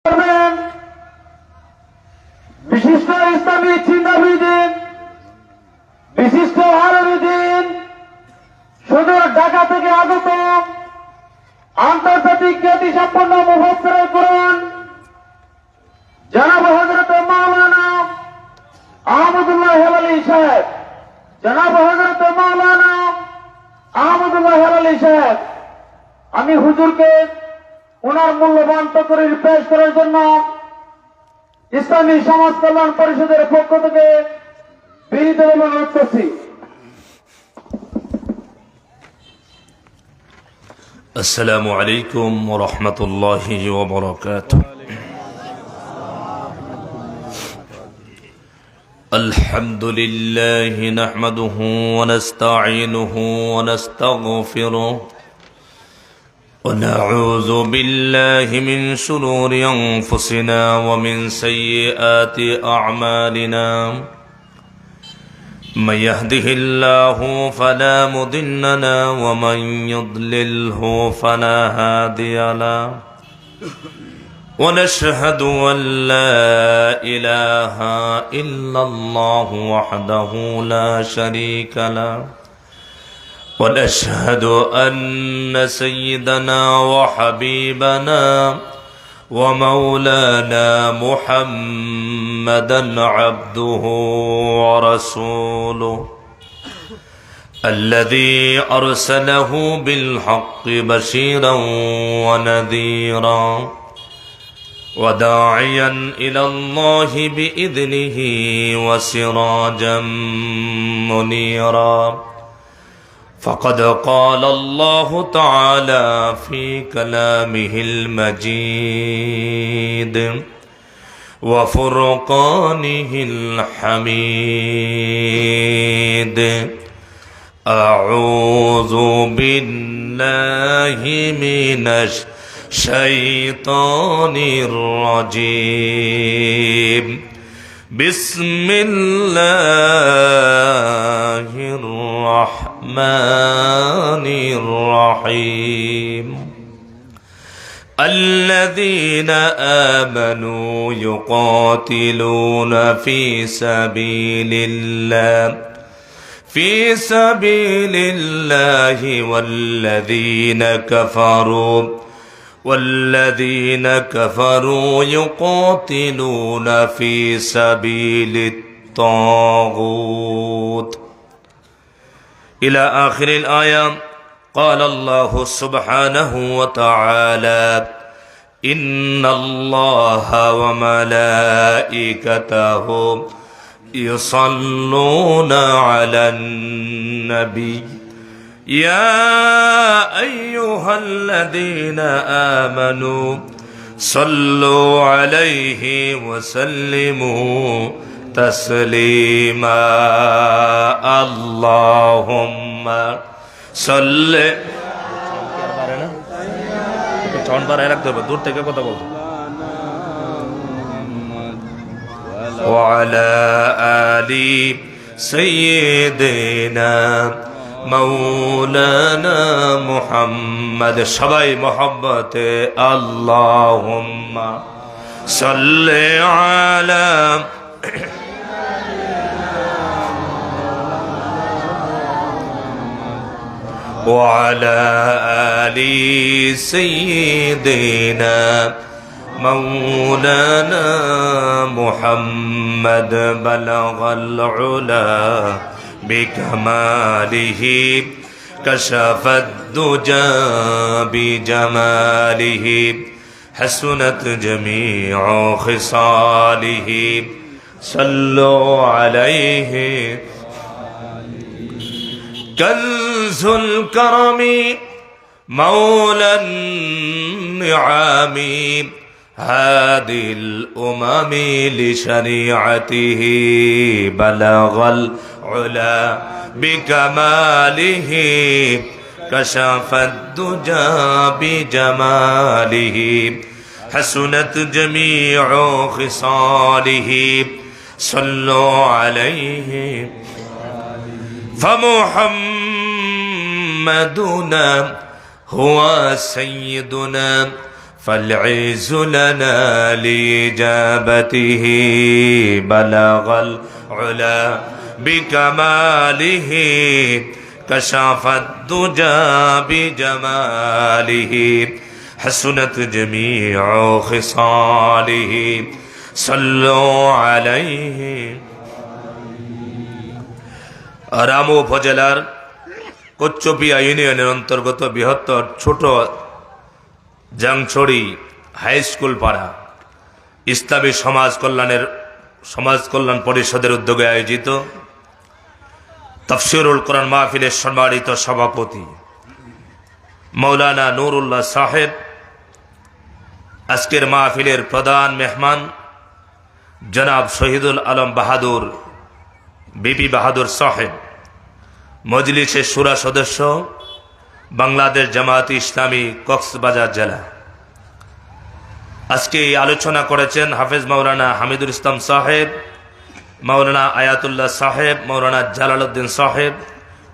করবেন বিশিষ্ট ইসলামী চিন্তাবিদ, বিশিষ্ট আলমদিন, সুদূর ঢাকা থেকে আগত আন্তর্জাতিক খ্যাতিসম্পন্ন মুফাসসিরে কুরআন জনাব হযরত মাওলানা আহমদুল্লাহ আলী সাহেব, জনাব হযরত মাওলানা আহমদুল্লাহ আলী সাহেব, আমি হুজুরকে ওনার মূল্যবান তকরীর পেশ করার জন্য ইসলামী সমাজ কল্যাণ পরিষদের পক্ষ থেকে বিনীতভাবে অনুরোধ করছি। السلام عليكم ورحمة الله وبركاته. الحمد لله نحمده ونستعينه ونستغفره ونعوذ بالله من شرور أنفسنا ومن سيئات أعمالنا. من يهده الله فلا مضل له ومن يضلله فلا هادي له. ونشهد أن لا إله إلا الله وحده لا شريك له. ونشهد أن سيدنا وحبيبنا ومولانا محمدا عبده ورسوله الذي أرسله بالحق بشيرا ونذيرا وداعيا إلى الله بإذنه وسراجا منيرا. فقد قال الله تعالى في كلامه المجيد وفرقانه الحميد: أعوذ بالله من الشيطان الرجيم. بسم الله الرحمن الرحيم. الذين آمنوا يقاتلون في سبيل الله والذين كفروا يقاتلون في سبيل الطاغوت إلى آخر الآية. قال الله سبحانه وتعالى: إن الله وملائكته يصلون على النبي يا أيها الذين آمنوا صلوا عليه وسلموا تسليما. اللهم صل وعلى آل سيدنا مولانا محمد. সবাই মহব্বতে اللهم صل على وعلى آل سيدنا مولانا محمد. بلغ العلا بكماله كشف الدجى بجماله حسنت جميع خصاله. صلوا عليه. كنز الكرم مولى النعم هادي الأمم لشريعته. بلغ العلا بكماله كشف الدجى بجماله حسنت جميع خصاله. صلوا عليه. فمحمدنا هو سيدنا فالعز لنا لإجابته بلغ العلا بكماله كشف الدجى بجماله حسنت جميع خصاله صلوا عليه রামু উপজেলার কোচ্চপিয়া ইউনিয়নের অন্তর্গত বৃহত্তর ছোট জাংছড়ি হাই স্কুল পাড়া ইসলামী সমাজ কল্যাণ পরিষদের উদ্যোগে আয়োজিত তাফসীরুল কোরআন মাহফিলের সম্মানিত সভাপতি মাওলানা নুরুল্লাহ সাহেব, আজকের মাহফিলের প্রধান মেহমান জনাব শহীদুল আলম বাহাদুর বিপি বাহাদুর সাহেব, মজলিসের শুরা সদস্য, বাংলাদেশ জামায়াত ইসলামী কক্সবাজার জেলা। আজকে এই আলোচনা করেছেন হাফেজ মাওলানা হামিদুল ইসলাম সাহেব, মাওলানা আয়াতুল্লাহ সাহেব, মাওলানা জালালউদ্দিন সাহেব,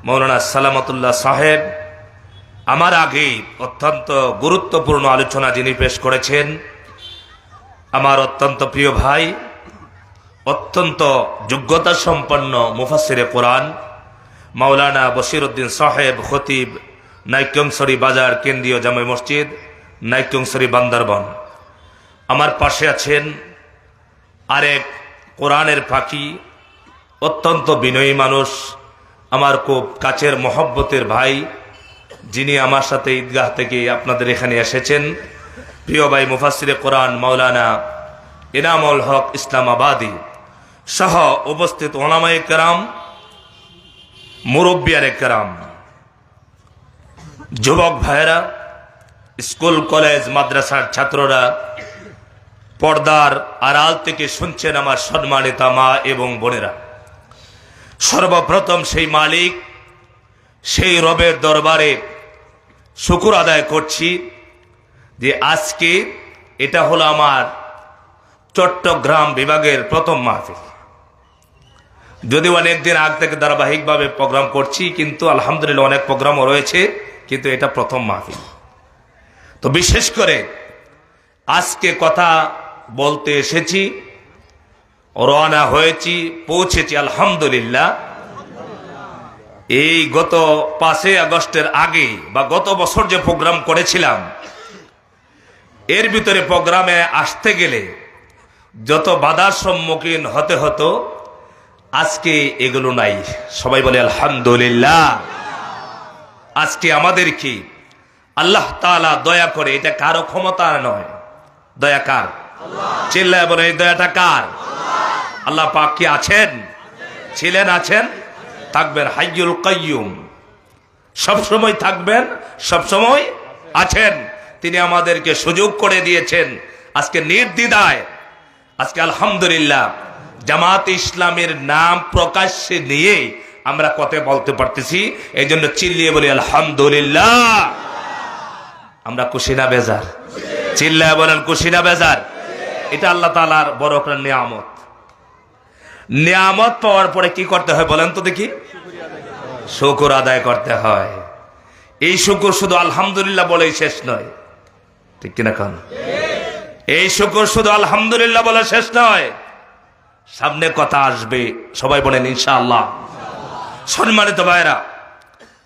মাওলানা সালামতুল্লাহ সাহেব। আমার আগে অত্যন্ত গুরুত্বপূর্ণ আলোচনা যিনি পেশ করেছেন আমার অত্যন্ত প্রিয় ভাই, অত্যন্ত যোগ্যতা সম্পন্ন মুফাসসিরে কোরআন মাওলানা বশিরউদ্দিন সাহেব, খতিব, নাইক্যংছড়ি বাজার কেন্দ্রীয় জামে মসজিদ, নাইক্যংছড়ি বান্দরবান। আমার পাশে আছেন আরেক কোরআনের পাখি, অত্যন্ত বিনয়ী মানুষ, আমার খুব কাছের মহব্বতের ভাই, যিনি আমার সাথে ঈদগাহ থেকে আপনাদের এখানে এসেছেন, প্রিয় ভাই মুফাসসিরে কোরআন মাওলানা ইনামুল হক ইসলামাবাদী সহ উপস্থিত উলামায়ে কেরাম, মুরব্বিয়ানে কেরাম, যুবক ভাইয়েরা, স্কুল কলেজ মাদ্রাসার ছাত্ররা, পর্দার আড়াল থেকে শুনছেন আমার সম্মানিত মা এবং বোনেরা। সর্বপ্রথম সেই মালিক, সেই রবের দরবারে শুকর আদায় করছি যে আজকে এটা হলো আমার চট্টগ্রাম বিভাগের প্রথম মাহফিল। যদিও অনেকদিন আগ থেকে ধারাবাহিকভাবে প্রোগ্রাম করছি, কিন্তু আলহামদুলিল্লাহ অনেক প্রোগ্রামও রয়েছে, কিন্তু এটা প্রথম মাহফিল। তো বিশেষ করে আজকে কথা বলতে এসেছি, রওনা হয়েছি, পৌঁছেছি আলহামদুলিল্লাহ। এই গত 5 আগস্টের আগে বা গত বছর যে প্রোগ্রাম করেছিলাম, এর ভিতরে প্রোগ্রামে আসতে গেলে যত বাধার সম্মুখীন হতে হতো, আজকে এগুলো নাই। সবাই বলে আলহামদুলিল্লাহ। আজকে আমাদের কি আল্লাহ তাআলা দয়া করে, এটা কারো ক্ষমতা নয়, দয়া কার? চিল্লায় বলে এই দয়াটা কার? আল্লাহ পাক কি আছেন? ছিলেন, আছেন, থাকবেন। হাইয়ুল কাইয়ুম, সবসময় থাকবেন, সবসময় আছেন। তিনি আমাদেরকে সুযোগ করে দিয়েছেন আজকে নির্দ্বিধায়, আজকে আলহামদুলিল্লাহ জামাত ইসলামের নাম প্রকাশ্যে নিয়ে আমরা কথা বলতে পারতেছি। এই জন্য চিল্লিয়ে বলি আলহামদুলিল্লাহ। আমরা খুশি না বেজার? চিল্লায় বলেন খুশি না বেজার? এটা আল্লাহ তাআলার বড় একটা নিয়ামত। নিয়ামত পাওয়ার পরে কি করতে হয় বলেন তো দেখি? শুকর আদায় করতে হয়। এই শুকর শুধু আলহামদুলিল্লাহ বলেই শেষ নয়, ঠিক কিনা কান? এই শুকর শুধু আলহামদুলিল্লাহ বলে শেষ নয়, সামনে কথা আসবে। সবাই বলেন ইনশাআল্লাহ। সম্মানিত ভাইরা,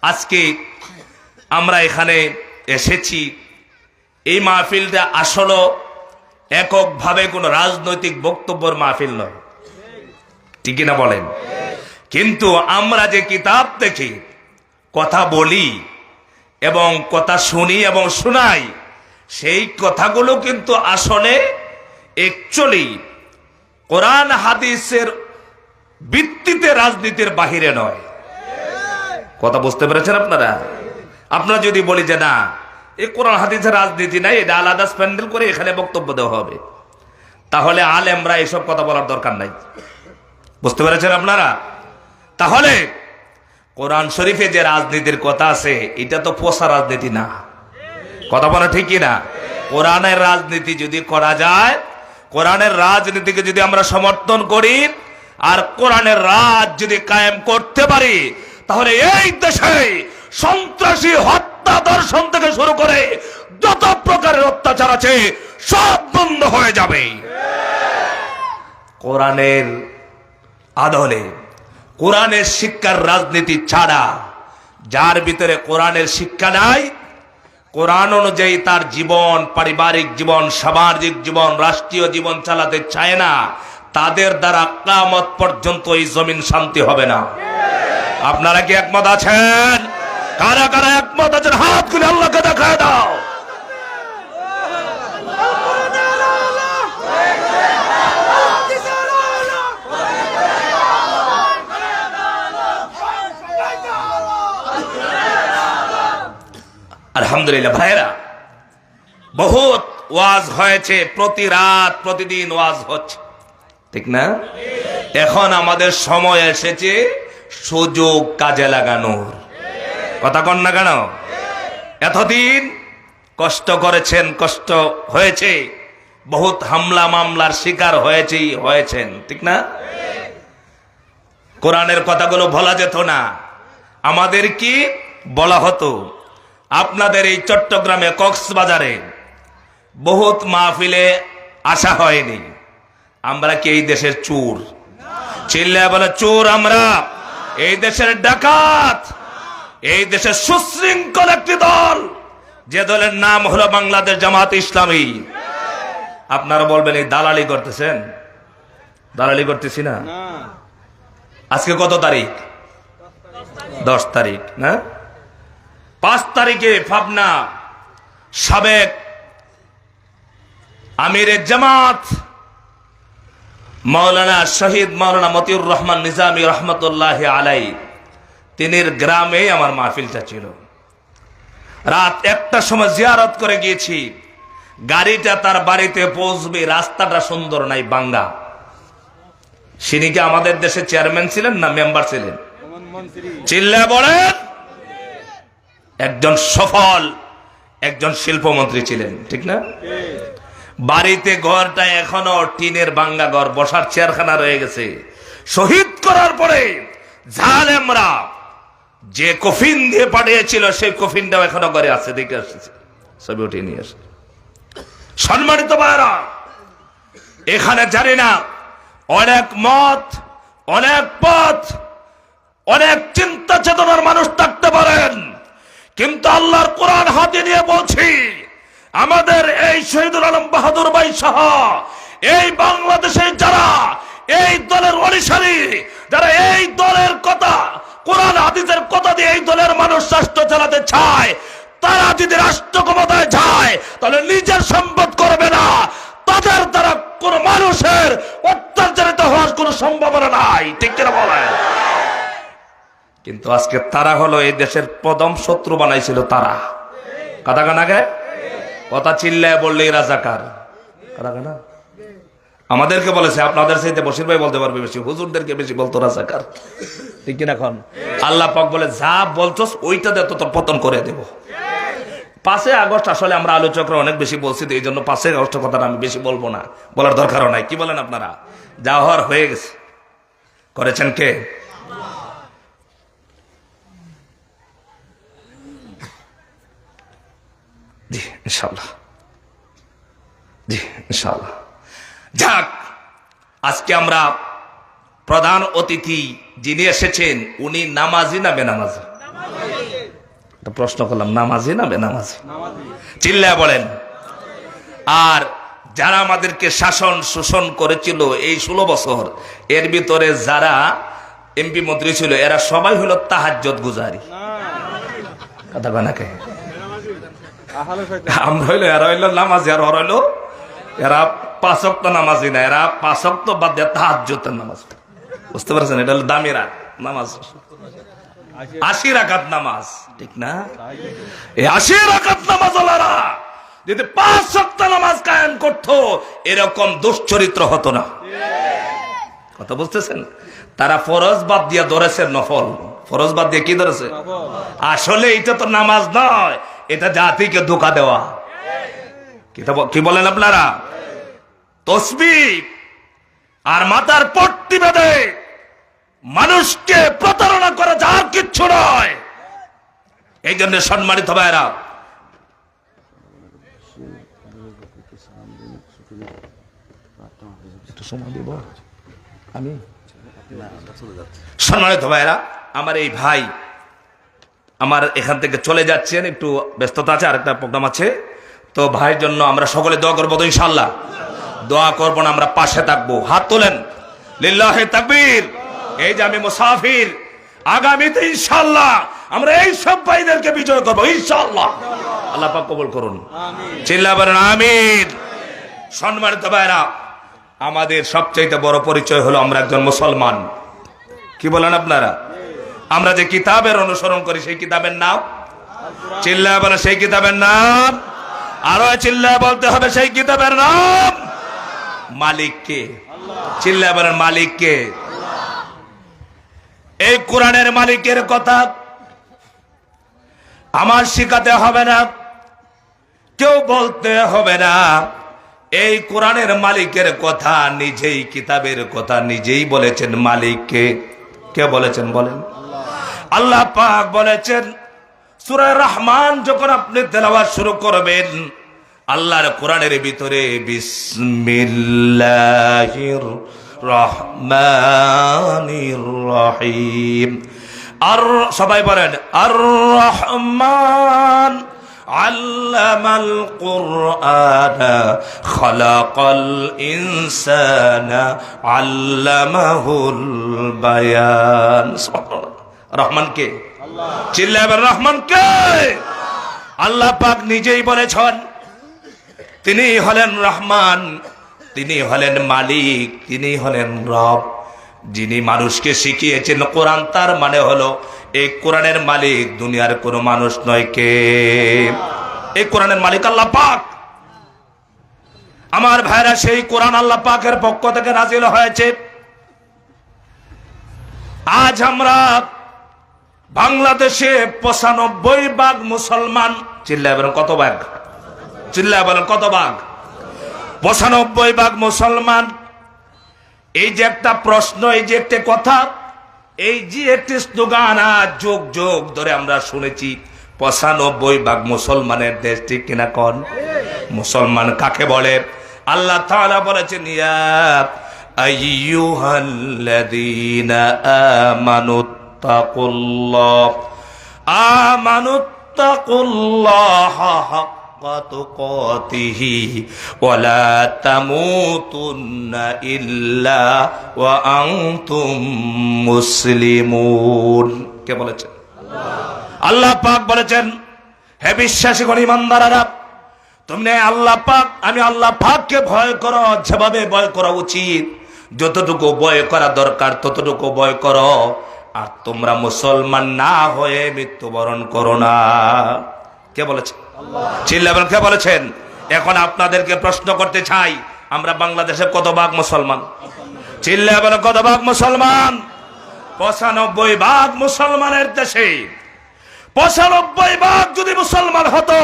আজকে আমরা এখানে এসেছি, এই মাহফিলটা আসলে এককভাবে কোনো রাজনৈতিক বক্তব্যের মাহফিল নয়, ঠিক কিনা বলেন? কিন্তু আমরা যে কিতাব থেকে কথা বলি এবং কথা শুনি এবং শোনাই, সেই কথাগুলো কিন্তু আসলে একচুয়ালি কোরআন হাদিসের ভিত্তিতে রাজনীতির বাহিরে নয়। কথা বুঝতে পেরেছেন আপনারা? আপনারা যদি বলি যে না, এই কোরআন হাদিসের রাজনীতি নাই, এটা আলাদা প্যান্ডেল করে এখানে বক্তব্য দেওয়া হবে, তাহলে আলেমরা এসব কথা বলার দরকার নাই। বুঝতে পেরেছেন আপনারা? তাহলে কোরআন শরীফে যে রাজনীতির কথা আছে, এটা তো পোষা রাজনীতি না। কথা বলা ঠিক কিনা? কোরআনের রাজনীতি যদি করা যায়, কোরআনের রাজনীতিকে যদি আমরা সমর্থন করি আর কোরআনের রাজ যদি কায়েম করতে পারি, তাহলে এই দেশে সন্ত্রাসী হত্যা, দর্শন থেকে শুরু করে যত প্রকারের অত্যাচার আছে সব বন্ধ হয়ে যাবে কোরআনের আদলে। কোরআনের শিক্ষার রাজনীতি ছাড়া, যার ভিতরে কোরআনের শিক্ষা নাই, কোরআন অনুযায়ী তার জীবন, পারিবারিক জীবন, সামাজিক জীবন, রাষ্ট্রীয় জীবন চালাতে চায় না, তাদের দ্বারা কিয়ামত পর্যন্ত এই জমিন শান্তি হবে না। আপনারা কি একমত আছেন? কারা কারা একমত আছেন হাত খুলে আল্লাহকে দেখায় দাও। আলহামদুলিল্লাহ ভাইরা, বহুত ওয়াজ হয়েছে, প্রতি রাত প্রতিদিন ওয়াজ হচ্ছে, ঠিক না? এখন আমাদের সময় এসেছে সুযোগ কাজে লাগানোর। কথা কন না কেন? এতদিন কষ্ট করেছেন, কষ্ট হয়েছে, বহুত হামলা মামলার শিকার হয়েছেন, ঠিক না? কোরআনের কথাগুলো বলা যেত না, আমাদের কি বলা হতো? আপনাদের এই চট্টগ্রামে কক্সবাজারে বহুত মাহফিলে আসা হয়নি। আমরা কি এই দেশের চোর? চিল্লায় বলে চোর আমরা, এই দেশের ডাকাত, এই দেশের সুশৃঙ্খল একটি দল, যে দলের নাম হলো বাংলাদেশ জামাত ইসলামী। আপনারা বলবেন এই দালালি করতেছেন। দালালি করতেছি না। আজকে কত তারিখ? 10 তারিখ না? 5 তারিখে পাবনা সাবেক আমিরে জামাত মাওলানা শহীদ মাওলানা মতিউর রহমান নিজামী রহমতুল্লাহ আলাই, তিনির গ্রামে আমার মাহফিলটা ছিল। রাত 1টার সময় জিয়ারত করে গিয়েছি। গাড়িটা তার বাড়িতে পৌঁছবে, রাস্তাটা সুন্দর নাই, বাঙ্গা। তিনি কি আমাদের দেশে চেয়ারম্যান ছিলেন না মেম্বার ছিলেন? চিল্লা বলেন। একজন সফল একজন শিল্পমন্ত্রী ছিলেন, ঠিক না? বাড়িতে ঘরটা এখনো টিনের বাঙ্গা ঘর, বসার চেয়ারখানা রয়ে গেছে। শহীদ করার পরে জালেমরা যে কফিন দিয়ে পাঠিয়েছিল সেই কফিনটাও এখনো ঘরে আছে, দেখে আসছে, ছবি উঠিয়ে নিয়ে আসে। সম্মানিত ভাইরা, এখানে জানি না অনেক মত, অনেক পথ, অনেক চিন্তা চেতনার মানুষ থাকতে পারেন, কিন্তু আল্লাহর কোরআন হাতে নিয়ে বলছি, আমাদের এই শহীদুল আলম বাহাদুর ভাই সহ এই বাংলাদেশে যারা এই দলের অনুসারী, যারা এই দলের কথা, কোরআন হাদিসের কথা দিয়ে এই দলের মানুষ রাষ্ট্র চালাতে চায়, তারা যদি রাষ্ট্র ক্ষমতায় যায় তাহলে নিজের সম্পদ করবে না, তাদের দ্বারা কোন মানুষের অত্যাচারিত হওয়ার কোন সম্ভাবনা নাই, ঠিক কিনা বলেন? কিন্তু আজকে তারা হলো এই দেশের প্রথম শত্রু বানাইছিল তারা। কথা কানাকে কথা চিল্লায় বললেই রাজাকার। কথা কানা আমাদেরকে বলেছে, আপনাদের সাথে বশির ভাই বলতে পারবে বেশি, হুজুরদেরকে বেশি বলতো রাজাকার, ঠিক কিনা? এখন আল্লাহ পাক বলে যা বলছস ওইটা দিয়ে তো তোর পতন করে দেব। 5 আগস্ট আসলে আমরা আলোচকরা অনেক বেশি বলছি, এই জন্য 5 আগস্টের কথাটা আমি বেশি বলবো না, বলার দরকারও নাই। কি বলেন আপনারা? যা হওয়ার হয়ে গেছে। করেছেন কে? জি ইনশাআল্লাহ, জি ইনশাআল্লাহ। যাক, আজকে আমরা প্রধান অতিথি যিনি এসেছেন উনি নামাজি না বেনামাজি? প্রশ্ন করলাম, নামাজি না বেনামাজি? চিল্লায় বলেন। আর যারা আমাদেরকে শাসন শোষণ করেছিল এই 16 বছর, এর ভিতরে যারা এমপি মন্ত্রী ছিল এরা সবাই হলো তাহাজ্জুদ গুজারি। কথা বানাকে আমরা হইলো, এরা হইলো নামাজি, আর ওরা হইলো, এরা 5 ওয়াক্ত নামাজি না, এরা 5 ওয়াক্ত বাদ দিয়ে তাহাজ্জুদের নামাজ। বুঝতে পারছেন? এটা হলো দামি নামাজ, 80 রাকাত নামাজ, ঠিক না? এই 80 রাকাত নামাজ ওলারা যদি 5 ওয়াক্ত নামাজ কায়েম করতো এরকম দুশ্চরিত্র হতো না। কথা বুঝতেছেন? তারা ফরজ বাদ দিয়ে ধরেছে নফল। ফরজ বাদ দিয়ে কি ধরেছে? আসলে এটা তো নামাজ নয়, এটা জাতিকে ধোঁকা দেওয়া। কি বলেন আপনারা? তসবিহ আর মাথার পট্টি বেঁধে মানুষকে প্রতারণা করা যার কিচ্ছু নয়। এই জন্য সম্মানিত ভাইরা, একটু সময় দিব আমি। সম্মানিত ভাইরা, আমার এই ভাই আমার এখান থেকে চলে যাচ্ছেন, একটু ব্যস্ততা আছে, আরেকটা প্রোগ্রাম আছে। তো ভাইয়ের জন্য আমরা সকলে দোয়া করবো তো ইনশাল্লাহ? দোয়া করবো না, আমরা পাশে থাকবো। হাত তোলেন, লিল্লাহে তাকবীর। এই যে আমি মুসাফির, আগামীতে ইনশাল্লাহ আমরা এই সব ভাইদেরকে বিজয় করবো ইনশাল্লাহ। আল্লাহ পাক কবুল করুন, চিল্লা বলেন আমিন। সম্মানিত ভাইরা, আমাদের সবচেয়ে বড় পরিচয় হলো আমরা একজন মুসলমান। কি বলেন আপনারা? আমরা যে কিতাবের অনুসরণ করি সেই কিতাবের নাম, চিল্লা বলে সেই কিতাবের নাম, আরো চিল্লা বলতে হবে সেই কিতাবের নাম। মালিক কে? চিল্লা বলেন মালিক কে? এই কোরআনের মালিকের কথা আমার শিখাতে হবে না, কেউ বলতে হবে না। এই কোরআনের মালিকের কথা নিজেই, কিতাবের কথা নিজেই বলেছেন। মালিককে কে বলেছেন বলেন? আল্লাহ পাক বলেছেন সূরা রহমান যখন আপনি তেলাওয়াত শুরু করবেন, আল্লাহর কোরআনের ভিতরে বিসমিল্লাহির রহমানির রহিম, আর সবাই বলেন আর রহমান আল্লামাল কুরআনা খালাকাল ইনসানা আল্লামাহুল বায়ান। রহমান কে? চিল্লাবেন রহমান কে? আল্লাহ পাক নিজেই বলেছেন তিনি হলেন রহমান, তিনি হলেন মালিক, তিনি হলেন রব, যিনি মানুষকে শিখিয়েছেন কোরআন। তার মানে হলো এই কোরআনের মালিক দুনিয়ার কোনো মানুষ নয়। কে? এই কোরআনের মালিক আল্লাহ পাক। আমার ভাইরা, সেই কোরআন আল্লাহ পাকের পক্ষ থেকে নাজিল হয়েছে। আজ আমরা বাংলাদেশে ৯৫% মুসলমান। চিল্লায় বলেন কত ভাগ? চিল্লায় বলেন কত ভাগ? ৯৫% মুসলমান। এই যে একটা প্রশ্ন, এই যে একটা কথা, এই যে একটি স্লোগান আজ যুগ যুগ ধরে আমরা শুনেছি, ৯৫% মুসলমানের দেশ, ঠিক কিনা কন? মুসলমান কাকে বলে? আল্লাহ তাআলা বলেছেন ইয়া আইয়ুহাল্লাযীনা আমানুত্তাকুল্লাহা হাক্কা তুকাতিহি ওয়া লা তামুতুন্না ইল্লা ওয়া আনতুম মুসলিমুন। কে বলেছেন? আল্লাহ পাক বলেছেন হে বিশ্বাসীগণ, ঈমানদারেরা, তোমরা আল্লাহ পাক, আমি আল্লাহ পাককে ভয় করো যেভাবে ভয় করা উচিত, যতটুকু ভয় করা দরকার ততটুকু ভয় করো, আর তোমরা মুসলমান না হয়ে মৃত্যুবরণ করো না। কে বলেছেন? চিল্লাবেন কে বলেছেন? এখন আপনাদেরকে প্রশ্ন করতে চাই, আমরা বাংলাদেশে কত ভাগ মুসলমান? চিল্লাবেন কত ভাগ মুসলমান? ৯৫% মুসলমানের দেশে ৯৫% যদি মুসলমান হতো,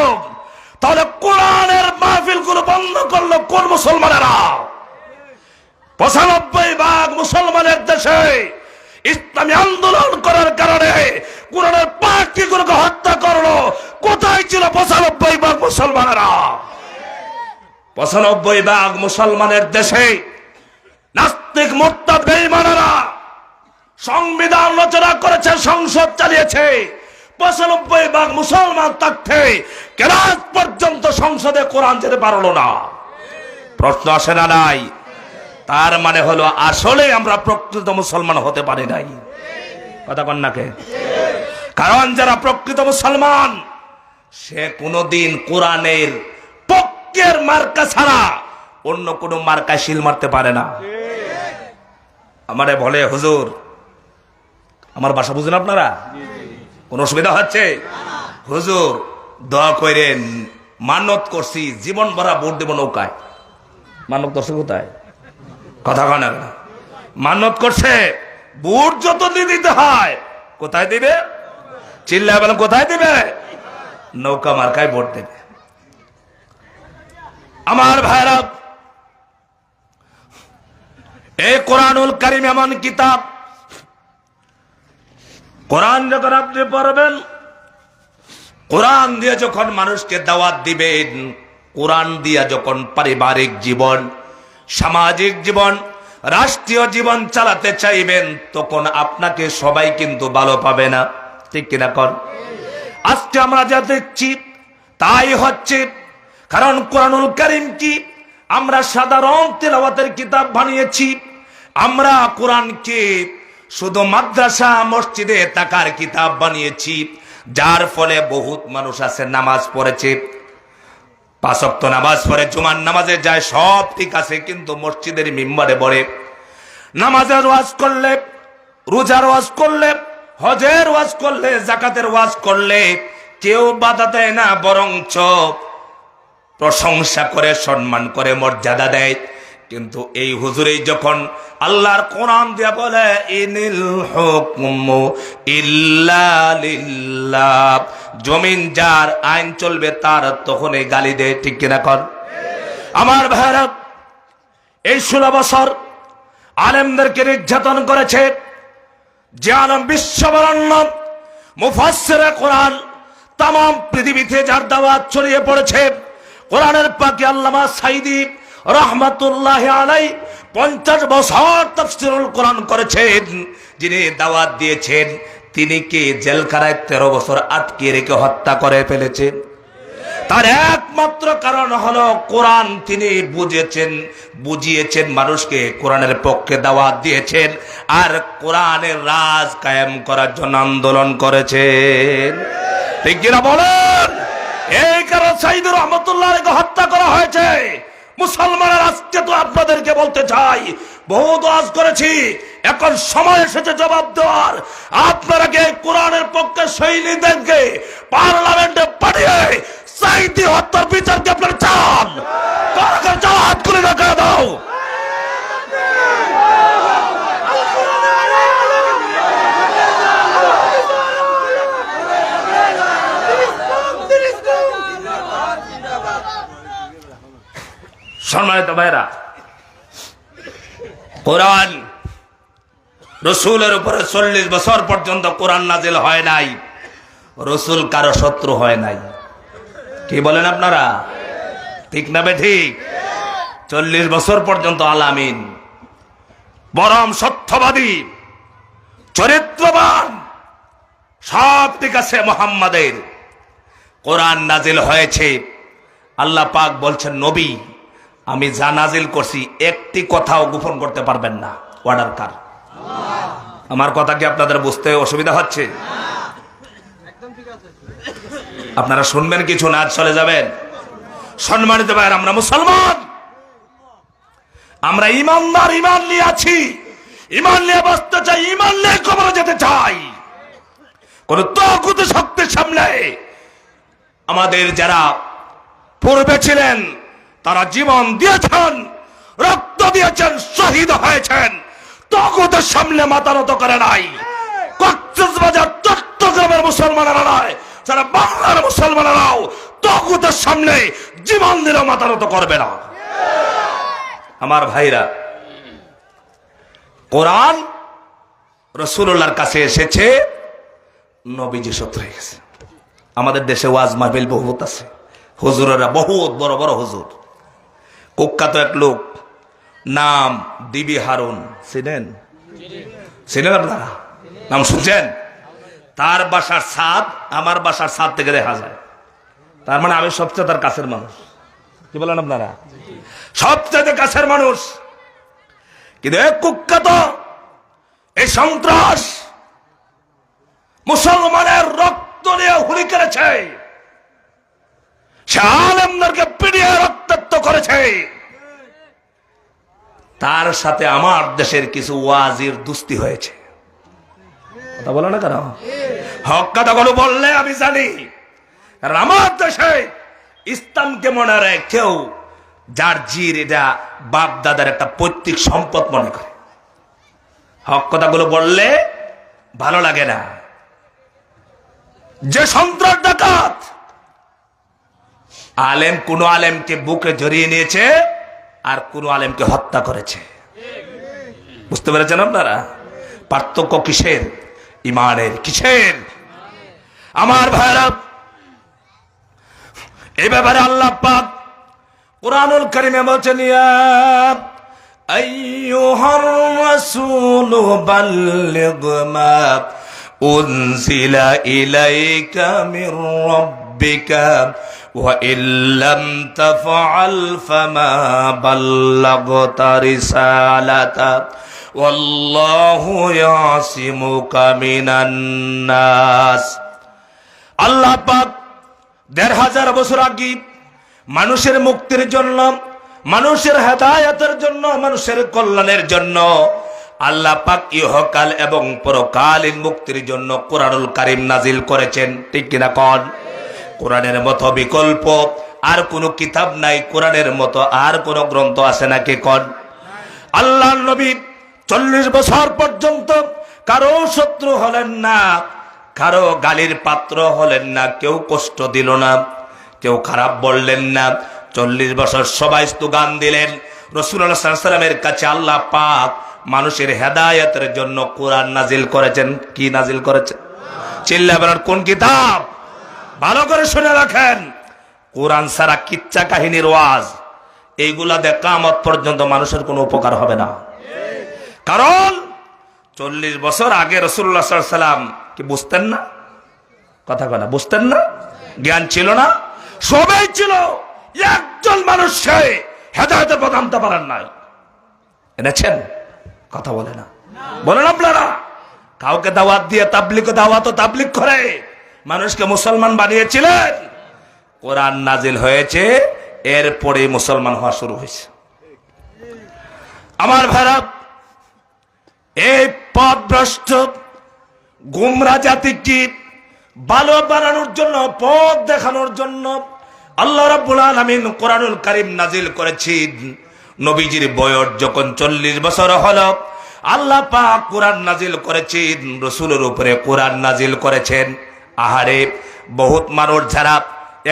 তাহলে কোরআনের মাহফিল গুলো বন্ধ করলো কোন মুসলমানেরা? ৯৫% মুসলমানের দেশে ইসলামী আন্দোলন করার কারণে কোরআনের পাখিগুলোকে হত্যা করলো। কোথায় ছিল ৯৫% মুসলমানেরা? ৯৫% মুসলমানের দেশে নাস্তিক মুরতাদ বেঈমানেরা সংবিধান রচনা করেছে, সংসদ চালিয়েছে। ৯৫% মুসলমান থাকতে কেরাত পর্যন্ত সংসদে কোরআন যেতে পারলো না। প্রশ্ন আসে না নাই? তার মানে হলো আসলে আমরা প্রকৃত মুসলমান হতে পারি নাই। কথা কন নাকে? কারণ যারা প্রকৃত মুসলমান, সে কোনদিন কোরআনের পক্ষের মার্কা ছাড়া অন্য কোন মার্কা শিল মারতে পারে না। আমারে বলে হুজুর, আমার ভাষা বুঝেন আপনারা? কোন অসুবিধা হচ্ছে? হুজুর দোয়া করেন, মানত করছি জীবন ভরা ভোট দেব নৌকায়। মানত করছে কোথায়? কথা কয় না? মানত করছে ভোট যত দিতে হয়, কোথায় দিবে? চিল্লায় বলেন কোথায় দিবে? নৌকা মার্কায় ভোট দেবে। আমার ভাইরা, এই কোরআনুল কারীম এমন কিতাব, কোরআন যখন আপনি পড়বেন, কোরআন দিয়ে যখন মানুষকে দাওয়াত দিবেন, কোরআন দিয়ে যখন পারিবারিক জীবন, সামাজিক জীবন, রাষ্ট্রীয় জীবন চালাতে চাইবেন, তখন আপনাকে সবাই কিন্তু ভালো পাবে না। ঠিক কিনা কর? আজকে আমরা যা দেখছি তাই হচ্ছে। কারণ কোরআনুল কারীম কি আমরা সাধারণ তেলাওয়াতের কিতাব বানিয়েছি? আমরা কোরআনকে শুধু মাদ্রাসা মসজিদে থাকার কিতাব বানিয়েছি, যার ফলে বহুত মানুষ আছে নামাজ পড়েছে, 5 ওয়াক্ত নামাজ পড়ে, জুমার নামাজে যায়, সব ঠিক আছে, কিন্তু মসজিদের মিম্বারে পড়ে, নামাজের ওয়াজ করলে, রোজার ওয়াজ করলে, হজের ওয়াজ করলে, যাকাতের ওয়াজ করলে কেউ বাধা দেয় না, বরঞ্চ প্রশংসা করে, সম্মান করে, মর্যাদা দেয়। কিন্তু এই হুজুরেই যখন আল্লাহর কোরআন দিয়া বলে ইনিল হুকমু ইল্লা লিল্লাহ, জমিন যার, আইন চলবে তার, তখন এই গালি দেয়। ঠিক কিনা কর? আমার ভাইরা, এই 16 বছর আলেমদেরকে নির্যাতন করেছে। যে আলম বিশ্ববরণ্য মুফাসসিরে কোরআন, তাম পৃথিবীতে যার দাওয়াত ছড়িয়ে পড়েছে, কোরআনের পাকে আল্লামা সাইদি রহমাতুল্লাহ আলাই 50 বছর তাফসীরুল কোরআন করেছেন। যিনি দাওয়াত দিয়েছেন তিনি কি জেলখানায় 13 বছর আটকে রেখে হত্যা করে ফেলেছেন? তার একমাত্র কারণ হলো কোরআন তিনি বুঝিয়েছেন মানুষকে, কোরআনের পক্ষে দাওয়াত দিয়েছেন, আর কোরআনের রাজ কায়েম করার জন্য আন্দোলন করেছেন। ঠিক কিনা বলেন? এই কারণে সাইদুর রহমতুল্লাহকে হত্যা করা হয়েছে। মুসলমানের আজকে তো আপনাদেরকে বলতে চাই, বহুত ওয়াজ করেছি, এখন সময় এসেছে জবাব দেওয়ার। আপনারা কি কোরআনের পক্ষে সৈনিকদেরকে পার্লামেন্টে পাঠিয়ে সাইদি হত্যার বিচারকে আপনারা চান? হাত করে দেখা দাও। সম্মানিত ভাইরা, কোরআন রসুলের উপরে 40 বছর পর্যন্ত কোরআন নাজিল হয় নাই, রসুল কারো শত্রু হয় নাই। কি বলেন আপনারা? ঠিক না বেঠিক? 40 বছর পর্যন্ত আলামিন, বরং সত্যবাদী, চরিত্রবান, সব ঠিক আছে মুহাম্মাদের। কোরআন নাজিল হয়েছে, আল্লাহ পাক বলছেন নবী আমি যা নাজিল করছি একটি কথাও গোপন করতে পারবেন না। অর্ডার কার? আমার কথা কি আপনাদের বুঝতে অসুবিধা হচ্ছে? আপনারা শুনবেন কিছু না চলে যাবেন? সম্মানিত ভাইরা, আমরা মুসলমান, আমরা ইমানদার, ইমান নিয়ে আছি, ইমান নিয়ে বাঁচতে চাই, ইমান নিয়ে কবরে যেতে চাই। কোন তাগুত শক্তির সামনে আমাদের যারা পূর্বে ছিলেন তারা জীবন দিয়েছেন, রক্ত দিয়েছেন, শহীদ হয়েছেন, তাগুতের সামনে মাথা নত করে নাই। কক্সবাজার চট্টগ্রামের মুসলমানেরা নয়, যারা বাংলার মুসলমানেরাও তাগুতের সামনে জীবন দিলেও মাথা নত করবে না। আমার ভাইরা, কোরআন রাসূলুল্লাহর কাছে এসেছে, নবীজি শত্রু হয়ে গেছে। আমাদের দেশে ওয়াজ মাহফিল বহুত আছে, হুজুরেরা বহুত বড় বড় হুজুর। কুখ্যাত এক লোক নাম দিবি হারুন, চিনেন আপনারা? নাম শুনছেন? তার বাসার ছাদ আমার বাসার ছাদ থেকে দেখা যায়। তার মানে আমি সবচেয়ে তার কাছের মানুষ। কি বলেন আপনারা? সবচেয়ে কাছের মানুষ। কিন্তু এক কুখ্যাত এই সন্ত্রাস মুসলমানের রক্ত নিয়ে হুলি করেছে, সে আলেমদেরকে পিটিয়ে রক্তাক্ত করেছে। তার সাথে আমার দেশের কিছু ওয়াজির দুস্তি হয়েছে। কথা বলো না কেন? হক কথাগুলো বললে আমি জানি, কারণ আমার দেশে ইসলামকে মনে রাখে কেউ যার জির এটা বাপ দাদার একটা পৈতৃক সম্পদ মনে করে। হক কথাগুলো বললে ভালো লাগে না। যে সন্ত্রাস ডাকাত আলেম, কোন আলেমকে বুকে জড়িয়ে নিয়েছে আর কোন আলেমকে হত্যা করেছে। বুঝতে পেরেছেন আপনারা? পার্থক্য কিসের? ইমানের। কিসের? আমার ভাইরা, এই ব্যাপারে আল্লাহ পাক কুরআনুল কারীমে বলেছেন, ইয়া أيها الرسول بلغ ما أنزل إليك من ربك وإن لم تفعل فما بلغت رسالته والله يعصمك من الناس আল্লাহ পাক ১৫০০ বছর আগে মানুষের মুক্তির জন্য, মানুষের হেদায়েতের জন্য, মানুষের কল্যাণের জন্য আল্লাহ পাক ইহকাল এবং পরকালীন মুক্তির জন্য কোরআনুল কারীম নাজিল করেছেন। ঠিক কিনা কোন? কোরআনের মতো বিকল্প আর কোন কিতাব নাই, কোরআনের মতো আর কোন গ্রন্থ আছে নাকি কোন? আল্লাহর নবী ৪০ বছর পর্যন্ত কারো শত্রু হলেন না, কারো গালির পাত্র হলেন না, কেউ কষ্ট দিল না, কেউ খারাপ বললেন না। ৪০ বছর সবাই স্লোগান দিলেন। রাসূলুল্লাহ সাল্লাল্লাহু আলাইহি ওয়াসাল্লামের কাছে আল্লাহ পাক মানুষের হেদায়েতের জন্য কোরআন নাজিল করেছেন। কি নাজিল করেছেন? চিল্লায়ে বলেন কোন কিতাব? ভালো করে শুনে রাখেন, কোরআন ছাড়া কিচ্ছা কাহিনীর ওয়াজ এইগুলা দিয়ে কিয়ামত পর্যন্ত মানুষের কোনো উপকার হবে না। কারণ ৪০ বছর আগে রাসূলুল্লাহ সাল্লাল্লাহু আলাইহি ওয়াসাল্লাম কি বুঝতেন না? কথা বলা বুঝতেন না? জ্ঞান ছিল না? সবাই ছিল, একজন মানুষকে হেদায়েতের পথ আনতে পারেন নাই। এনেছেন? কথা বলে না, বলেন আপনারা। কাউকে দাওয়াত দিয়ে তাবলীগ দাওয়াত ও তাবলীগ করে মানুষকে মুসলমান বানিয়েছিলেন। কোরআন নাজিল হয়েছে, এরপরে মুসলমান হওয়া শুরু হয়েছে। আমার ভাইরা, এই পথভ্রষ্ট গুমরা জাতিকে ভালো বানানোর জন্য, পথ দেখানোর জন্য আল্লাহ রাব্বুল আলামিন কোরআনুল কারীম নাজিল করেছেন। নবীজির বয়স যখন ৪০ বছর হলো, আল্লাহ পাক কোরআন নাজিল করেছেন, রাসূলের উপরে কোরআন নাজিল করেছেন। আহারে, বহুত মানুষ যারা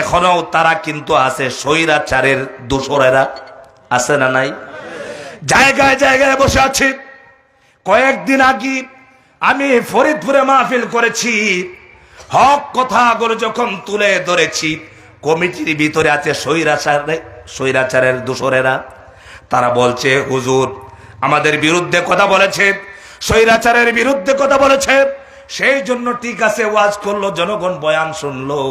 এখনো তারা কিন্তু আছে স্বৈরাচারের দোসরেরা, আছে না নাই? জায়গায় জায়গায় বসে আছে। কয়েকদিন আগে আমি ফরিদপুরে মাহফিল করেছি, হক কথাগুলো যখন তুলে ধরেছি, কমিটির ভিতরে আছে স্বৈরাচারের দোসরেরা। তারা বলছে হুজুর আমাদের বিরুদ্ধে কথা বলেছে, স্বৈরাচারের বিরুদ্ধে কথা বলেছে, সেই জন্য ঠিক আছে ওয়াজ করলো, জনগণ বয়ান শুনলো,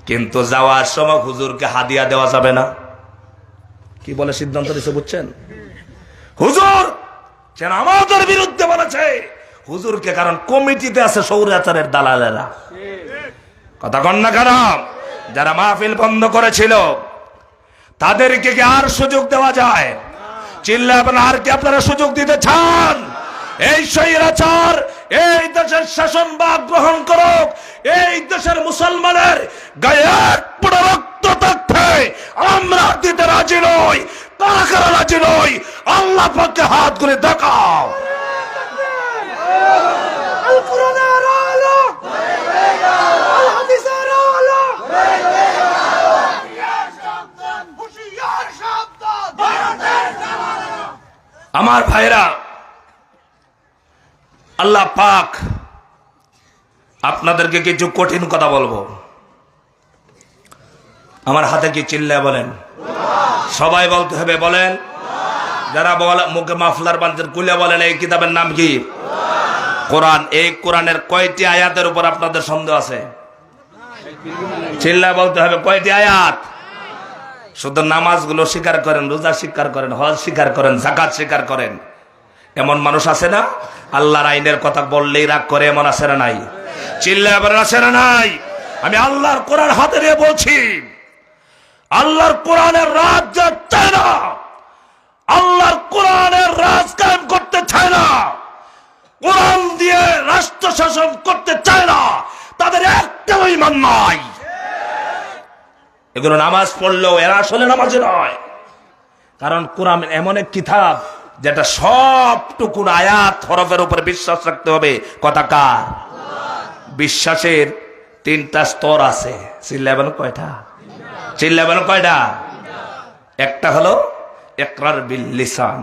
কিন্তু যাওয়ার সময় হুজুরকে হাদিয়া দেওয়া যাবে না। কি বলে সিদ্ধান্ত দিছে বুঝছেন? হুজুর যেন আমাদের বিরুদ্ধে বলেছে হুজুরকে, কারণ কমিটিতে আছে স্বৈরাচারের দালালেরা। কথা কন না কেন? যারা মাহফিল বন্ধ করেছিল তাদেরকে কি আর সুযোগ দেওয়া যায়? চিল্লাবেন, আর কি আপনারা সুযোগ দিতে চান? এই স্বৈরাচার এই দেশের শাসন ভাগ গ্রহণ করুক, এই দেশের মুসলমানের গায়ে এক ফোঁটা রক্ত থাকতে আমরা দিতে রাজি নই। কারা কারা রাজি নই? আল্লাহ পাককে হাত করে দেখাও। আল কোরআনের আলো, আল হাদিসের আলো, হুশিয়ার সাবধান। আমার ভাইরা, আল্লাহ পাক আপনাদেরকে কিছু কঠিন কথা বলবো। আমার হাতে কি চিল্লায় বলেন? সবাই বলতে হবে, বলেন। যারা মুখে মাফলার বাঁধেন কুলে বলেন, এই কিতাবের নাম কি? কোরআন। এই কোরআনের কয়টি আয়াতের উপর আপনাদের সন্দেহ আছে? চিল্লায় বলতে হবে, কয়টি আয়াত? শুধু নামাজগুলো স্বীকার করেন, রোজা স্বীকার করেন, হজ স্বীকার করেন, যাকাত স্বীকার করেন, এমন মানুষ আছে না? আল্লাহর আইনের কথা বললেই রাগ করে, এমন আছে না নাই? চিল্লায় বলেন, আছে না নাই? আমি আল্লাহর কোরআন হাতে নিয়ে বলছি, আল্লাহর কোরআনের রাজ চায় না, আল্লাহর কোরআনের রাজ কায়েম করতে চায় না, কোরআন দিয়ে রাষ্ট্র শাসন করতে চায় না, তাদের একটাও ঈমান নাই। এগুলো নামাজ পড়লেও এরা আসলে নামাজে নয়। কারণ কোরআন এমন এক কিতাব যেটা সবটুকু আয়াত হরফের উপরে বিশ্বাস রাখতে হবে। কথা কার? বিশ্বাসের 3টা স্তর আছে। চিল্লাবেন কয়টা? চিল্লাবেন কয়টা? একটা হলো ইকরার বিল লিসান,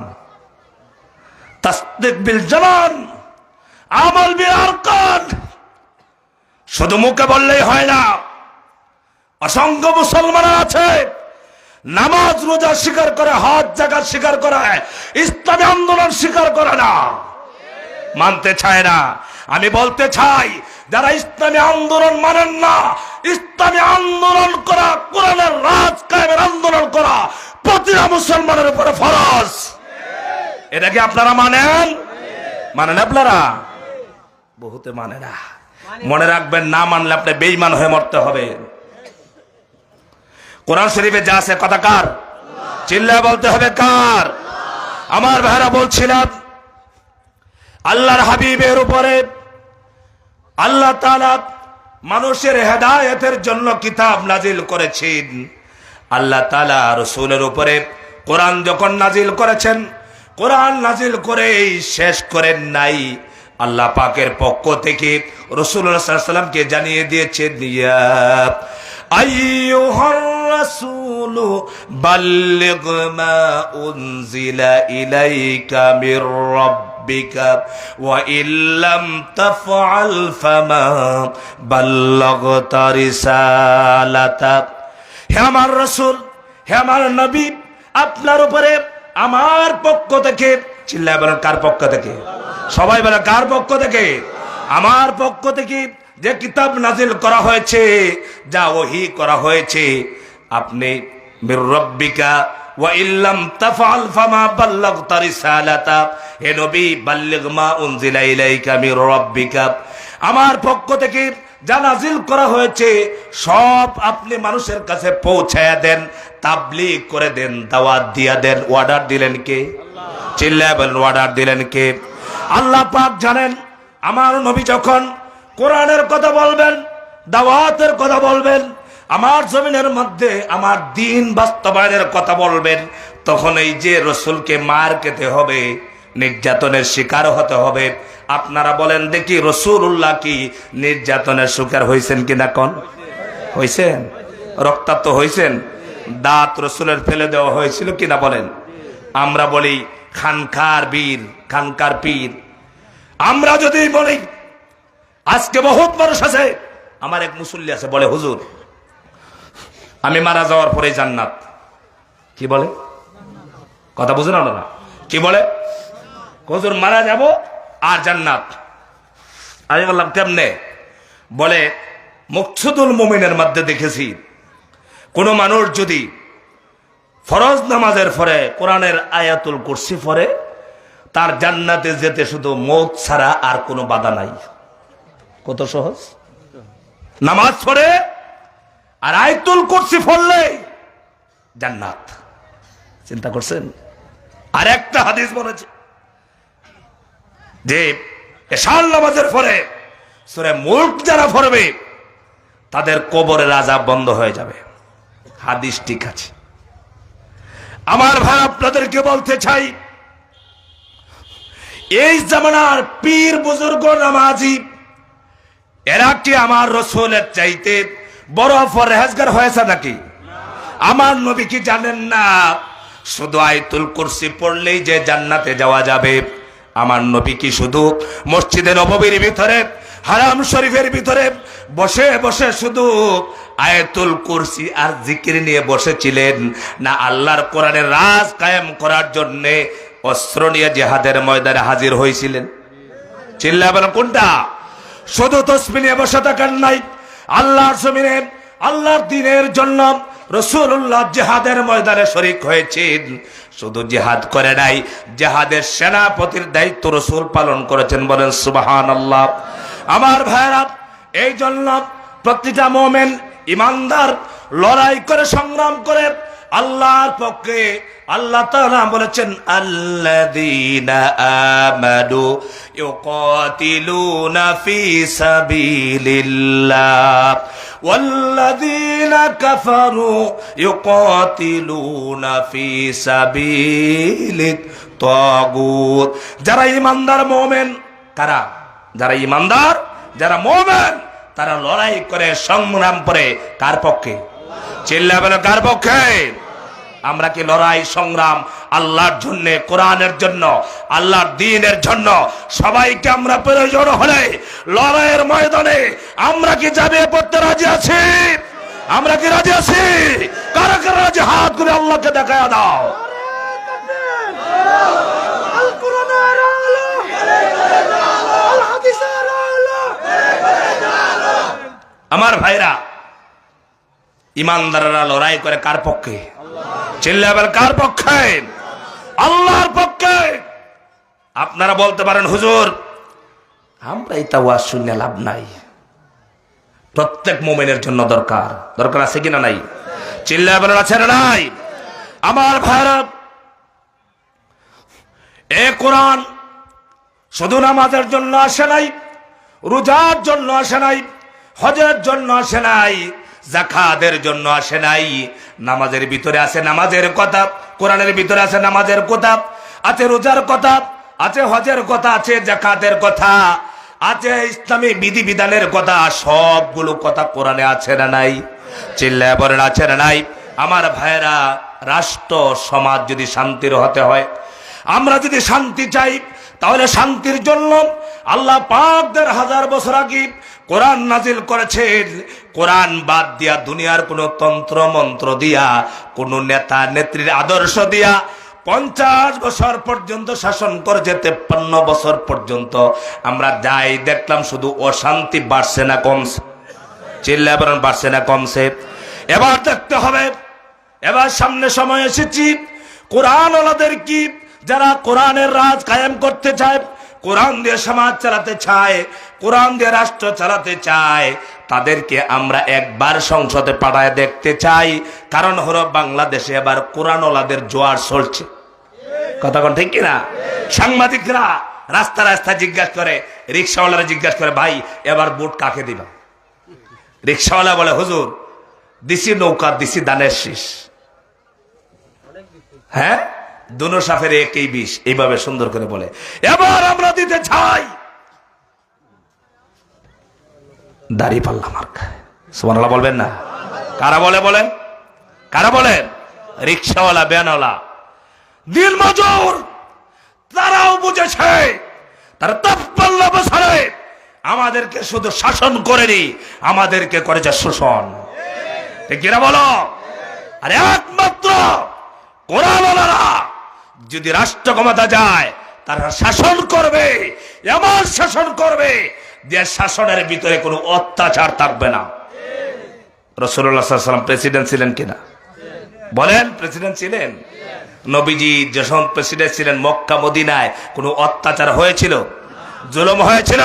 তাসদীক বিল জানান, আমল বিল আরকান। শুধু মুখে বললেই হয় না। অসংখ্য মুসলমান আছে নামাজ রোজা স্বীকার করে, হজ যাকাত স্বীকার করে, ইসলামী আন্দোলন স্বীকার করে না, মানতে চায় না। আমি বলতে চাই, যারা ইসলামী আন্দোলন মানেন না, ইসলামী আন্দোলন করা, কোরআনের রাজ কায়েমের আন্দোলন করা প্রতিটা মুসলমানের উপরে ফরজ। এটা কি আপনারা মানেন? মানেন আপনারা? বহুতে মানে না। মনে রাখবেন, না মানলে আপনি বেঈমান হয়ে মরতে হবে। কোরআন শরীফে যা আছে কথা কার? চিল্লায় বলতে হবে কার? আমার ভাইরা বলছিলাম, আল্লাহর হাবিবের উপরে আল্লাহ তাআলা মানুষের হেদায়েতের জন্য কিতাব নাজিল করেছেন। আল্লাহ তাআলা রাসূলের উপরে কোরআন যখন নাজিল করেছেন, কোরআন নাজিল করে শেষ করেন নাই। আল্লাহ পাকের পক্ষ থেকে রাসূলুল্লাহ সাল্লাল্লাহু আলাইহি ওয়াসাল্লামকে জানিয়ে দিয়েছেন, ইয়া আইয়ুহার রাসূলু বাল্লিগ মা উনজিলা ইলাইকা মির রাব্বিকা ওয়া ইল্লাম তাফআল ফামা বাল্লাগতা রিসালাতা। হে আমার রাসূল, হে আমার নবী, আপনার উপরে আমার পক্ষ থেকে, চিল্লায় বলেন কার পক্ষ থেকে? সবাই বলে কার পক্ষ থেকে? আমার পক্ষ থেকে যে কিতাব নাজিল করা হয়েছে, যা ওহী করা হয়েছে, আপনি মির রাব্বিকা ওয়া ইল্লাম তাফআল ফামা বাল্লাগতা রিসালাতা। হে নবী, বাল্লিগ মা উনজিলা ইলাইকা মির রাব্বিকা, আমার পক্ষ থেকে যা নাজিল করা হয়েছে সব আপনি মানুষের কাছে পৌঁছায়া দেন, তাবলীগ করে দেন, দাওয়াত দিয়া দেন। অর্ডার দিলেন কে? চিল্লায় বলেন, অর্ডার দিলেন কে? আল্লাহ পাক জানেন, আমার নবী যখন কোরআনের কথা বলবেন, দাওয়াতের কথা বলবেন, আমার জমিনের মধ্যে আমার দ্বীন বাস্তবায়নের কথা বলবেন, তখন এই যে রাসূলকে মার খেতে হবে, নির্যাতনের শিকার হতে হবে। আপনারা বলেন দেখি, রাসূলুল্লাহ কি নির্যাতনের শিকার হয়েছেন কিনা? কোন হয়েছেন? রক্তাক্ত হয়েছেন? দাঁত রাসূলের ফেলে দেওয়া হয়েছিল কিনা বলেন? আমরা বলি খানকার বীর, খানকার পীর। আমরা যদি বলি, আজকে বহুত মানুষ আছে, আমার এক মুসল্লি আছে, বলে হুজুর আমি মারা যাওয়ার পরে জান্নাত। কি বলে? কথা বুঝেন না? কি বলে? হুজুর মারা যাব আর জান্নাত। আমি বললাম কেমনে? বলে মুকসুদুল মুমিনের মধ্যে দেখেছি, কোন মানুষ যদি ফরজ নামাজের পরে কোরআনের আয়াতুল কুরসি পড়ে, তার জান্নাতে যেতে শুধু মওত ছাড়া আর কোনো বাধা নাই। কত সহজ! নামাজ পড়ে আর আয়াতুল কুরসি পড়লে জান্নাত। চিন্তা করছেন? আর একটা হাদিস বলেছে যে এশার নামাজের পরে সূরা মুলক যারা পড়বে তাদের কবরের আযাব বন্ধ হয়ে যাবে। হাদিস ঠিক আছে। আমার ভাই, আপনাদেরকে বলতে চাই, এই জামানার পীর বুজুর্গ নামাজি এরা কি আমার রাসূলের চাইতে বড় পরহেজগার হয়েছে নাকি? আমার নবী কি জানেন না শুধু আয়াতুল কুরসি পড়লেই যে জান্নাতে যাওয়া যাবে? আমার নবী কি শুধু মসজিদে নববীর ভিতরে, হারাম শরীফের ভিতরে বসে বসে শুধু আয়াতুল কুরসি আর জিকির নিয়ে বসেছিলেন না? আল্লাহর কোরআনের রাজ কায়েম করার জন্য অস্ত্র নিয়ে জিহাদের ময়দানে হাজির হয়েছিলেন। চিল্লায় বলেন কোনটা? শুধু তাসবিহ নিয়ে বসে থাকেন নাই, আল্লাহর জমিনে আল্লাহর দ্বীনের জন্য রাসূলুল্লাহ জিহাদের ময়দানে শরীক হয়েছেন। শুধু জিহাদ করে নাই, জিহাদের সেনাপতির দায়িত্ব রাসূল পালন করেছেন। বলেন সুবহানাল্লাহ। আমার ভাইরা, এই জন্য প্রতিটা মুমিন ইমানদার লড়াই করে, সংগ্রাম করে আল্লাহর পক্ষে। আল্লাহ তাআলা বলেছেন, আল্লাযীনা আমানু ইউকাতিলুনা ফি সাবিলিল্লাহ ওয়াল্লাযীনা কাফারু ইউকাতিলুনা ফি সাবিলিত তাগুত। যারা ইমানদার মুমিন, কারা? যারা ইমানদার, যারা মুমিন, তারা লড়াই করে, সংগ্রাম করে কার পক্ষে? চিল্লায় বলে কার পক্ষে? আমরা কি লড়াই সংগ্রাম আল্লাহর জন্য, কোরআনের জন্য, আল্লাহর দ্বীনের জন্য সবাইকে আমরা প্রয়োজন হলে লড়াইয়ের ময়দানে আমরা কি যাবে পড়তে রাজি আছি? আমরা কি রাজি আছি? কারা কারা রাজি হাত করে আল্লাহকে দেখায় দাও। আমার ভাইরা, ইমানদাররা লড়াই করে কার পক্ষে? চিল্লাবেন কার পক্ষে? আল্লাহর পক্ষে। আপনারা বলতে পারেন হুজুর আমরা এটা ওয়াজ শুনে লাভ নাই, প্রত্যেক মুমিনের জন্য দরকার। দরকার আছে কিনা নাই? চিল্লাবেন আছে না নাই? আমার ভাইরা, এ কোরআন শুধু নামাজের জন্য আসে নাই, রোজার জন্য আসে নাই, হজের জন্য আসে নাই, যাকাতের জন্য আসে নাই। নামাজের ভিতরে আছে নামাজের কথা, কোরআনের ভিতরে আছে নামাজের কথা, আছে রোজার কথা, আছে হজের কথা, আছে যাকাতের কথা, আছে ইসলামী বিধিবিধানের কথা। সবগুলো কথা কোরআনে আছে না নাই? চিল্লায় বলেন আছে না নাই? আমার ভাইরা, রাষ্ট্র সমাজ যদি শান্তির হতে হয়, আমরা যদি শান্তি চাই, তাহলে শান্তির জন্য আল্লাহ পাক ১,৫০০ বছর আগে কোরআন নাজিল করেছেন। কোরআন বাদ দিয়া দুনিয়ার কোন তন্ত্র মন্ত্র দিয়া, কোন নেতা নেত্রীর আদর্শ দিয়া ৫০ বছর পর্যন্ত শাসন করেছে। ৫৩ বছর পর্যন্ত আমরা যাই দেখলাম শুধু অশান্তি বাড়ছে না কমছে? চিল্লায় বলেন বাড়ছে না কমছে? এবার দেখতে হবে, এবার সামনে সময় এসেছি কোরআন ওলাদের কি, যারা কোরআনের রাজ কায়েম করতে চায়, কোরআন দিয়ে সমাজ চালাতে চায়, কোরআন দিয়ে রাষ্ট্র চালাতে চায়, তাদেরকে আমরা একবার সংসদে পাঠায় দেখতে চাই। কারণ হলো বাংলাদেশে এবার কোরআন ওলাদের জোয়ার চলছে। কথা কোন ঠিক কিনা? সাংবাদিকরা রাস্তা রাস্তা জিজ্ঞাসা করে, রিক্সাওয়ালারা জিজ্ঞাসা করে, ভাই এবার ভোট কাকে দিবা? রিক্সাওয়ালা বলে, হুজুর দিছি নৌকা, দিছি দানের শীষ। হ্যাঁ, দুনো সাফের একই বিষ, এইভাবে সুন্দর করে বলে। এবার আমরা দিতে চাই দাঁড়িয়ে পাল্লা মার্কা। সুবহানাল্লাহ বলবেন না? কারা বলে বলেন? কারা বলেন? রিক্সাওয়ালা, ভ্যানওয়ালা, দিন মজুর, তারাও বুঝেছে তারা ৫৩ বছরে আমাদেরকে শুধু শাসন করেনি, আমাদেরকে করেছে শোষণ। ঠিক কিনা বলো? আরে একমাত্র কোরআনওয়ালারা যদি রাষ্ট্র ক্ষমতা যায়, তারা শাসন করবে, এমন শাসন করবে যে শাসনের ভিতরে কোনো অত্যাচার থাকবে না। রাসূলুল্লাহ সাল্লাল্লাহু আলাইহি ওয়াসাল্লাম প্রেসিডেন্ট ছিলেন কিনা? বলেন, প্রেসিডেন্ট ছিলেন? নবীজি যখন প্রেসিডেন্ট ছিলেন, মক্কা মদিনায় কোনো অত্যাচার হয়েছিল? জুলুম হয়েছিল?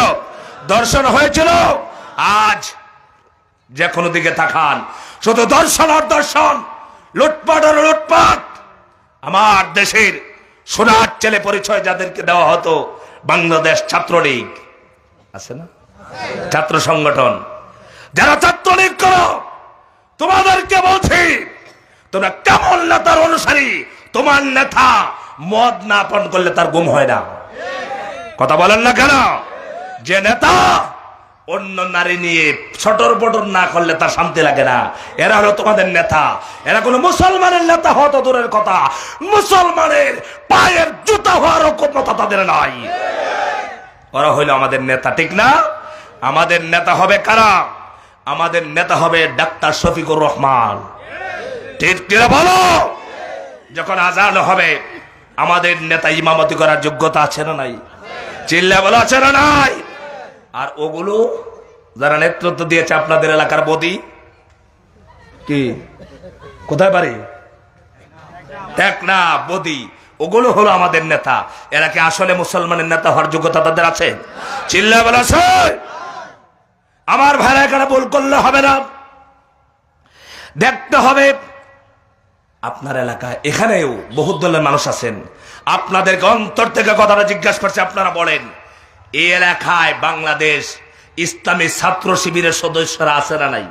দর্শন হয়েছিল? আজ যে কোনো দিকে তাকান, শুধু দর্শন আর দর্শন, লুটপাট আর লুটপাট। আমার দেশের সোনার ছেলে পরিচয় যাদেরকে দেওয়া হতো, বাংলাদেশ ছাত্রলীগ আছে না, ছাত্র সংগঠন, যারা ছাত্রলীগ করো, তোমাদেরকে বলছি তোমরা কেমন নেতার অনুসারী? তোমার নেতা মদ না পান করলে তার ঘুম হয় না। কথা বলেন না কেন? যে নেতা অন্য নারী নিয়ে ছটর পটর না করলে তার শান্তি লাগে না, এরা হলো তোমাদের নেতা। এরা কোনো মুসলমানের নেতা হওয়া তো দূরের কথা, মুসলমানের পায়ের জুতা হওয়ার ক্ষমতা তাদের নাই। ওরা হইলো আমাদের নেতা, ঠিক না? আমাদের নেতা হবে কারা? আমাদের নেতা হবে ডাক্তার শফিকুর রহমান। ঠিক কিনা বলো? যখন আজান হবে, আমাদের নেতা ইমামতি করার যোগ্যতা আছে না নাই? চিল্লা বলো আছে না নাই? আর ওগুলো যারা নেতৃত্ব দিয়েছে আপনাদের এলাকার বদি, কি কোথায় পারে দেখ না বদি, ওগুলো হলো আমাদের নেতা। এরা কি আসলে মুসলমানের নেতা হওয়ার যোগ্যতা তাদের আছে? চিল্লা বলা আছে? আমার ভাইরা এখানে ভুল করলে হবে না, দেখতে হবে আপনার এলাকায়, এখানেও বহু দলের মানুষ আছেন, আপনাদেরকে অন্তর থেকে কথাটা জিজ্ঞাসা করছে, আপনারা বলেন এই এলাকায় বাংলাদেশ ইসলামী ছাত্র শিবিরের সদস্যরা আছে না নাই?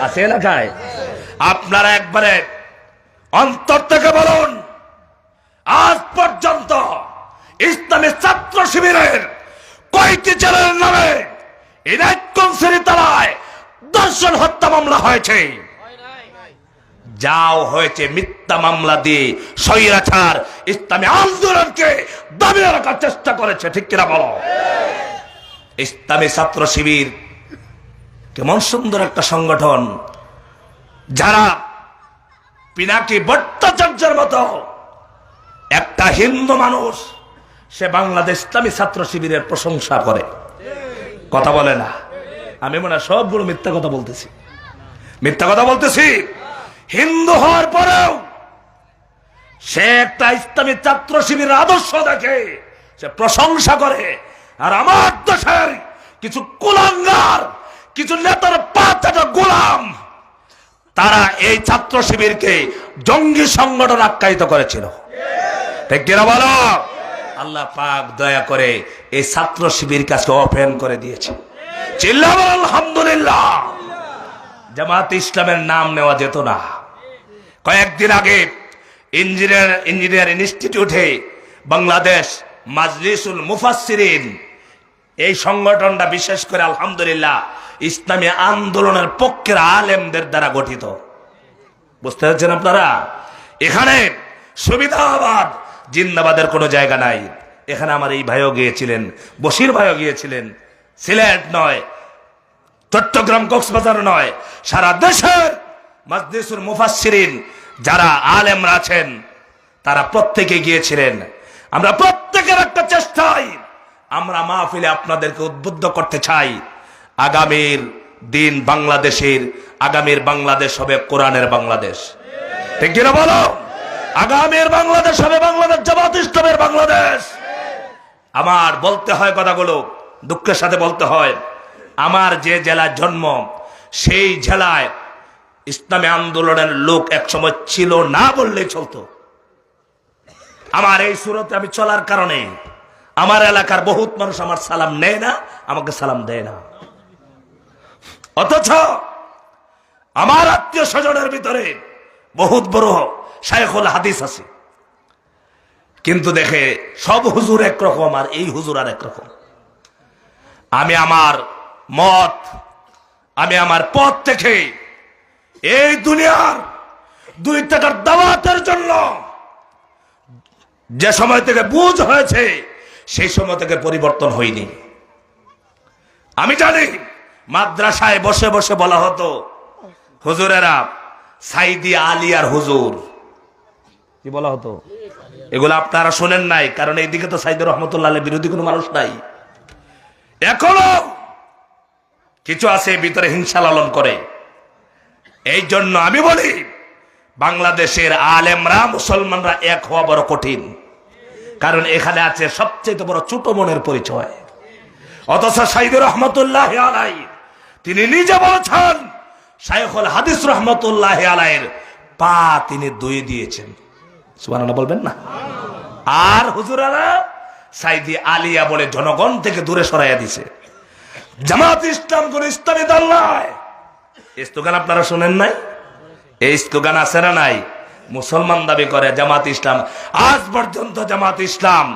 আছে এলাকায়? আপনারা একবারে অন্তর থেকে বলুন, আজ পর্যন্ত ইসলামী ছাত্র শিবিরের কয়টি জেলের নামে ইনায়তগঞ্জের তালায় দর্শন হত্যা মামলা হয়েছে? যাও হয়েছে মিথ্যা মামলা দিয়ে স্বৈরাচার ইসলামী আন্দোলনকে দাবিয়ে রাখার চেষ্টা করেছে। ঠিক কিনা বলো? ইসলামী ছাত্র শিবির কেমন সুন্দর একটা সংগঠন, যারা পিনাকি ভট্টাচার্যের মতো একটা হিন্দু মানুষ সে বাংলাদেশ ইসলামী ছাত্র শিবিরের প্রশংসা করে, কথা বলে না। আমি মনে হয় সবগুলো মিথ্যা কথা বলতেছি, মিথ্যা কথা বলতেছি। হিন্দু হওয়ার পরেও সে একটা ইসলামী ছাত্র শিবিরের আদর্শ দেখে সে প্রশংসা করে। আর আমার দেশের কিছু কুলাঙ্গার, কিছু নেতার পাঁচটা গোলাম, তারা এই ছাত্র শিবিরকে জঙ্গি সংগঠন আখ্যায়িত করেছিল, ঠিক কিনা বলো? আল্লাহ পাক দয়া করে এই ছাত্র শিবির কাছে ওপেন করে দিয়েছে। চিল্লাবো আলহামদুলিল্লাহ। জামাত ইসলামের নাম নেওয়া যেত না। কয়েকদিন আগে ইঞ্জিনিয়ার ইনস্টিটিউটে বাংলাদেশ মাজলিসুল মুফাসসিরিন, এই সংগঠনটা বিশেষ করে আলহামদুলিল্লাহ ইসলামী আন্দোলনের পক্ষের আলেমদের দ্বারা গঠিত। বুঝতে পারছেন আপনারা? এখানে সুবিধাবাদ জিন্দাবাদের কোনো জায়গা নাই। এখানে আমার এই ভাইও গিয়েছিলেন, বশির ভাইও গিয়েছিলেন। সিলেট নয়, চট্টগ্রাম, কক্সবাজার নয়, সারা দেশের মাজলিসুল মুফাসসিরিন যারা আলেমরা আছেন তারা প্রত্যেকে গিয়েছিলেন। আমরা প্রত্যেকের একটা চেষ্টায় আমরা মাহফিলে আপনাদেরকে উদ্বুদ্ধ করতে চাই। আগামীর দিন বাংলাদেশের, আগামীর বাংলাদেশ হবে কোরআনের বাংলাদেশ, ঠিক কিনা বলো? আগামীর বাংলাদেশ হবে বাংলাদেশ জামাত ইসলামের বাংলাদেশ। আমার বলতে হয় কথাগুলো, দুঃখের সাথে বলতে হয়। আমার যে জেলায় জন্ম সেই জেলায় ইসলামী আন্দোলনের লোক একসময় ছিল না বললেই চলতো। আমার এই সুরতে আমি চলার কারণে আমার এলাকার বহুত মানুষ আমার সালাম নেয় না, আমাকে সালাম দেয় না। অথচ আমার আত্মীয় স্বজনের ভিতরে বহুত বড় শাইখুল হাদিস আছে, কিন্তু দেখে সব হুজুর একরকম আর এই হুজুর আর একরকম। আমি আমার মত, আমি আমার পথ থেকে এই দুনিয়ার 2 টাকার দাওয়াতের জন্য যে সময় থেকে বুঝ হয়েছে সেই সময় থেকে পরিবর্তন হয়নি। আমি জানি মাদ্রাসায় বসে বসে বলা হতো হুজুরেরা সাইদি আলিয়ার হুজুর, কি বলা হতো? এগুলো আপনারা শোনেন নাই, কারণ এইদিকে তো সাইদি রহমতুল্লাহ বিরোধী কোনো মানুষ নাই। এখনো কিছু আছে ভিতরে হিংসা লালন করে। এই জন্য আমি বলি বাংলাদেশের আলেমরা, মুসলমানরা এক হওয়া বড় কঠিন, কারণ এখানে আছে সবচেয়ে বড় ছোট মনের পরিচয়। অথচ সাইদি রহমতুল্লাহ আলাইহি তিনি নিজে বলেছেন শাইখুল হাদিস রহমতুল্লাহ আলাইহির পা তিনি ধুয়ে দিয়েছেন। সুবহানাল্লাহ বলবেন না? আর হুজুরারা সাইদি আলিয়া বলে জনগণ থেকে দূরে সরাইয়া দিছে। জামাত ইসলাম কোন ইসলামী দল নয়। এই স্লোগান আপনারা শুনেন নাই? এই স্লোগান আছে না নাই? মুসলমান দাবি করে জামাত ইসলাম। আজ পর্যন্ত জামাত ইসলাম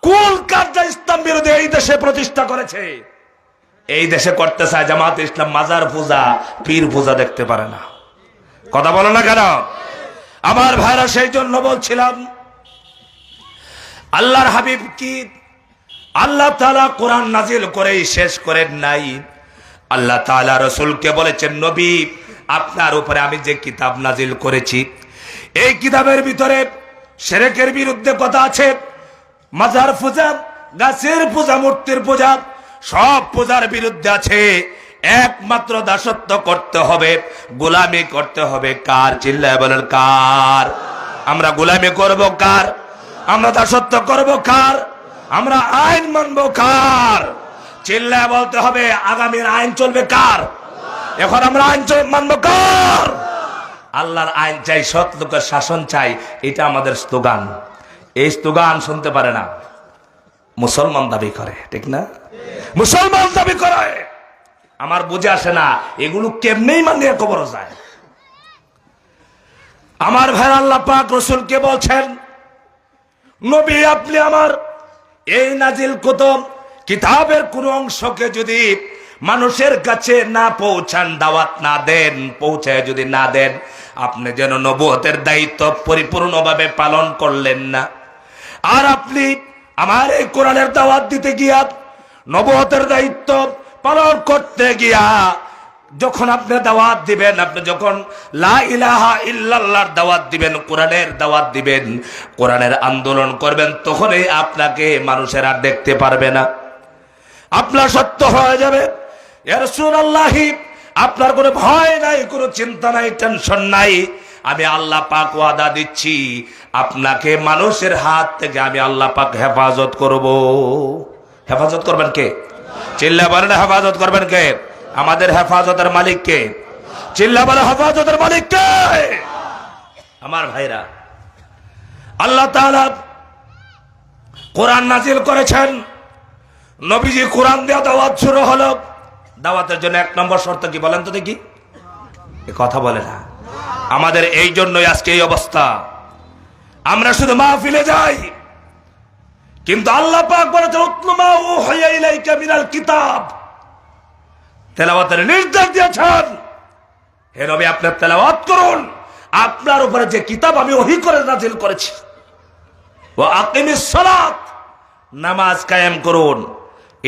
কুল কার্যা ইসলাম বিরোধী এই দেশে প্রতিষ্ঠা করেছে। এই দেশে করতে চায় জামাত ইসলাম মাজার পূজা, পীর পূজা দেখতে পারে না। কথা বলো না কেন? আমার ভাইরা, সেই জন্য বলছিলাম আল্লাহর হাবিব কি আল্লাহ তাআলা কোরআন নাজিল করেই শেষ করেন নাই। আল্লাহ তাআলা রাসূলকে বলেছেন, নবী আপনার উপরে আমি যে কিতাব নাজিল করেছি এই কিতাবের ভিতরে শিরকের বিরুদ্ধে কথা আছে, মাজার পূজা, গাছের পূজা, মূর্তির পূজা, সব পূজার বিরুদ্ধে আছে। একমাত্র দাসত্ব করতে হবে, গোলামি করতে হবে। কার? চিল্লায় বলেন কার? আমরা গোলামি করব কার? আমরা দাসত্ব করব কার? আমরা আইন মানব কার? চিল্লায় বলতে হবে আগামীর আইন চলবে কার? এখন আমরা আইন মানব কার? আল্লাহর আইন চাই, সৎ লোকের শাসন চাই, এটা আমাদের স্লোগান। এই স্লোগান শুনতে পারে না, মুসলমান দাবি করে, ঠিক না? মুসলমান দাবি করে। আমার বুঝে আসে না এগুলো কেমনেই মানিয়ে কবর যায়। আমার ভাই, আল্লাহ পাক রাসূলকে বলছেন, নবী আপনি আমার এই নাজিল কুতুব কিতাবের কোন অংশকে যদি মানুষের কাছে না পৌঁছান, দাওয়াত না দেন, পৌঁছায় যদি না দেন, আপনি যেন নবুয়তের দায়িত্ব পরিপূর্ণভাবে পালন করলেন না। আর আপনি আমার এই কোরআনের দাওয়াত দিতে গিয়া, নবুয়তের দায়িত্ব পালন করতে গিয়া যখন আপনি দাওয়াত দিবেন, আপনি যখন লা ইলাহা ইল্লাল্লাহর দাওয়াত দিবেন, কোরআনের দাওয়াত দিবেন, কোরআনের আন্দোলন করবেন, তখনই আপনাকে মানুষের আর দেখতে পারবে না। আপনার সত্য হয়ে যাবে, ইয়া রাসূলুল্লাহ, আপনার কোনো ভয় নাই, কোনো চিন্তা নাই, টেনশন নাই। আমি আল্লাহ পাক ওয়াদা দিচ্ছি, আপনাকে মানুষের হাত থেকে আমি আল্লাহ পাক হেফাজত করব। হেফাজত করবেন কে? চিল্লা বলেন, হেফাজত করবেন কে? আমাদের হেফাজতের মালিক কে? চিল্লা বলে, হেফাজতের মালিক কে? আমার ভাইরা, আল্লাহ তাআলা কোরআন নাজিল করেছেন, নবীজি কোরআন দিয়ে দাওয়াত শুরু হলো। দাওয়াতের জন্য 1 নম্বর শর্ত কি বলেন তো দেখি? এ কথা বলে না। আমাদের এই জন্যই আজকে এই অবস্থা। আমরা শুধু মাহফিলে যাই, কিন্তু আল্লাহ পাক বলেছেন উতলু মা উহিয়া ইলাইকা মিনাল কিতাব, তেলাওয়াতের নির্দেশ দিয়েছেন, হে নবী আপনি তেলাওয়াত করুন আপনার উপরে যে কিতাব আমি ওহী করে নাজিল করেছি। ওয়া আকিমিস সালাত, নামাজ কায়েম করুন।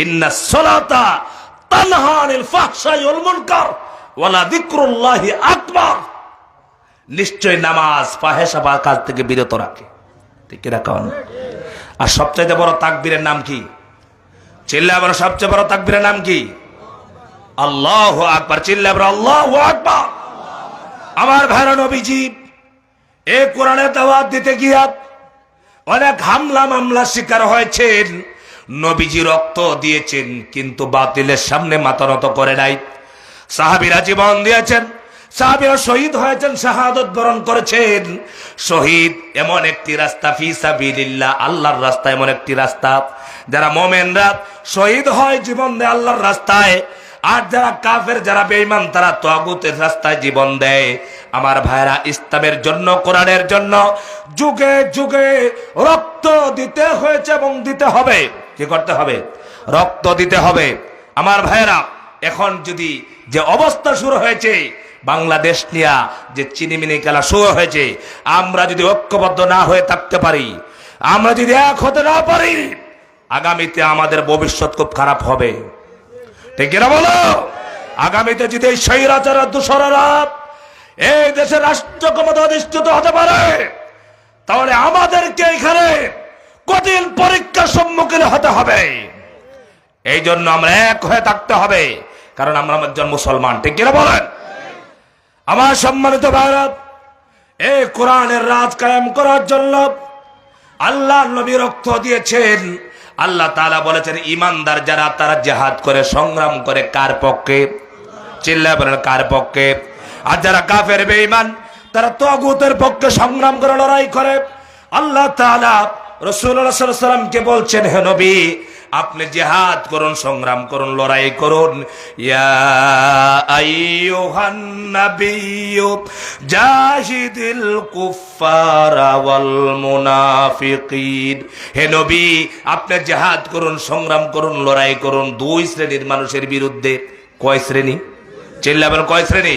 ইন্নাস সালাতা তানহা আনিল ফাহশাই ওয়াল মুনকার ওয়া লাযিকরুল্লাহি আকবার, নিশ্চয় নামাজ ফাহেসা বা কাজ থেকে বিরত রাখে। ঠিক কিনা কোন? আর সবচেয়ে বড় তাকবীরের নাম কি? চিল্লা বড়, সবচেয়ে বড় তাকবীরের নাম কি? আল্লাহু আকবার। চিল্লা বড়, আল্লাহু আকবার। আমার ভাইরা, নবীজি এই কোরআনের দাওয়াত দিতে গিয়া অনেক হামলা মামলা শিকার হয়েছেন। নবীজি রক্ত দিয়েছেন, কিন্তু বাতিলের সামনে মাথা নত করে নাই। সাহাবীরা জীবন দিয়েছেন, সাহাবীরা শহীদ হয়েছেন, শাহাদত বরণ করেছেন। শহীদ এমন একটি রাস্তা, ফি সাবিলিল্লাহ, আল্লাহর রাস্তা এমন একটি রাস্তা, যারা মুমিনরা শহীদ হয় জীবন দেয় আল্লাহর রাস্তায়, আর যারা কাফের, যারা বেঈমান, তারা তাগুতের রাস্তায় জীবন দেয়। আমার ভাইরা, ইসলামের জন্য, কোরআনের জন্য যুগে যুগে রক্ত দিতে হয়েছে এবং দিতে হবে। কি করতে হবে? রক্ত দিতে হবে। আমার ভাইরা, এখন যদি যে অবস্থা শুরু হয়েছে, বাংলাদেশ নিয়ে যে চিনিমিনি খেলা শুরু হয়েছে, আমরা যদি ঐক্যবদ্ধ না হয়ে থাকতে পারি, আমরা যদি এক হতে না পারি, আগামীতে আমাদের ভবিষ্যৎ খুব খারাপ হবে। ঠিক না বলো? আগামীতে যদি এই স্বৈরাচার দূষণরা এই দেশের রাষ্ট্র ক্ষমতা অধিষ্ঠিত হতে পারে, তাহলে আমাদেরকে এখানে কঠিন পরীক্ষার সম্মুখীন হতে হবে। এই জন্য আমরা এক হয়ে থাকতে হবে, কারণ আমরা একজন মুসলমান। ঠিক কিনা বলেন? আমার সম্মানিত ভারত, এই কোরআনের রাজ কায়েম করার জন্য আল্লাহ নবী রক্ত দিয়েছেন। আল্লাহ তাআলা বলেছেন, ইমানদার যারা, তারা জিহাদ করে, সংগ্রাম করে কার পক্ষে? চিল্লায় বলেন, কার পক্ষে? আর যারা কাফের বেঈমান, তারা তাগুতের পক্ষে সংগ্রাম করে, লড়াই করে। আল্লাহ তাআলা রাসূলুল্লাহ সাল্লাল্লাহু আলাইহি ওয়াসাল্লামকে বলছেন, হে নবী আপনি জিহাদ করুন, সংগ্রাম করুন, লড়াই করুন। ইয়া আইয়ুহান নাবিয়্যু জাহিদিল কুফফারা ওয়াল মুনাফিকিন, হে নবী আপনি জিহাদ করুন, সংগ্রাম করুন, লড়াই করুন 2 শ্রেণীর মানুষের বিরুদ্ধে। কয় শ্রেণী? চিল্লাবেন, কয় শ্রেণী?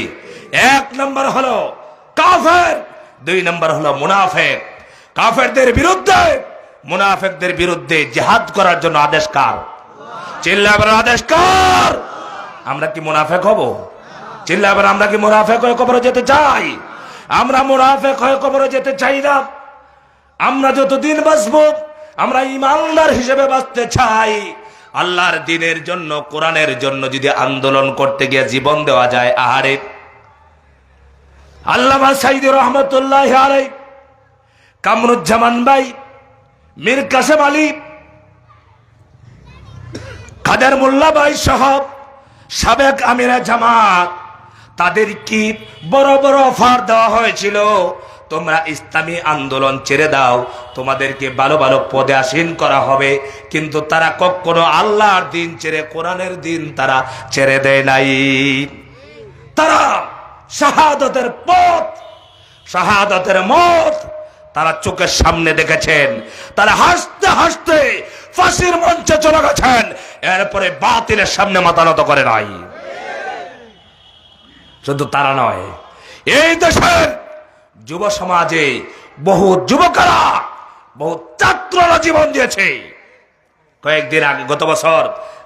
1 নম্বর হলো কাফের, 2 নম্বর হলো মুনাফিক। কাফেরদের বিরুদ্ধে, মুনাফিকদের বিরুদ্ধে জিহাদ করার জন্য আদেশ কার? চিল্লাবেন, আদেশ কার? আমরা কি মুনাফিক হব? চিল্লাবেন, আমরা কি মুনাফিক হয়ে কবরে যেতে চাই? আমরা মুনাফিক হয়ে কবরে যেতে চাই না। আমরা যতদিন বাঁচবো, আমরা ইমানদার হিসেবে বাঁচতে চাই। আল্লাহর দ্বীনের জন্য, কোরআনের জন্য যদি আন্দোলন করতে গিয়ে জীবন দেওয়া যায়, আহারে। আল্লামা সাইদি রহমতুল্লাহ আলাইহি, কামরুজ্জামান ভাই, মীর কাসেম আলী, কাদের মোল্লা ভাই সহ সাবেক আমিরে জামাত, তাদের কি বড় বড় অফার দেওয়া হয়েছিল, তোমরা ইসলামী আন্দোলন ছেড়ে দাও, তোমাদেরকে ভালো ভালো পদে আসীন করা হবে। কিন্তু তারা কখনো আল্লাহর দ্বীন ছেড়ে, কোরআনের দ্বীন তারা ছেড়ে দেয় নাই। তারা শাহাদাতের পথ, শাহাদাতের মত তারা চোখের সামনে দেখেছেন। তারা হাসতে হাসতে ফাঁসির মঞ্চে চলে গেছেন, এরপরে বাতিলের সামনে মাথা নত করে নাই। শুধু তারা নয়, এই দেশের যুব সমাজে বহু যুবকেরা, বহু ছাত্ররা জীবন দিয়েছে। কয়েকদিন আগে, গত বছর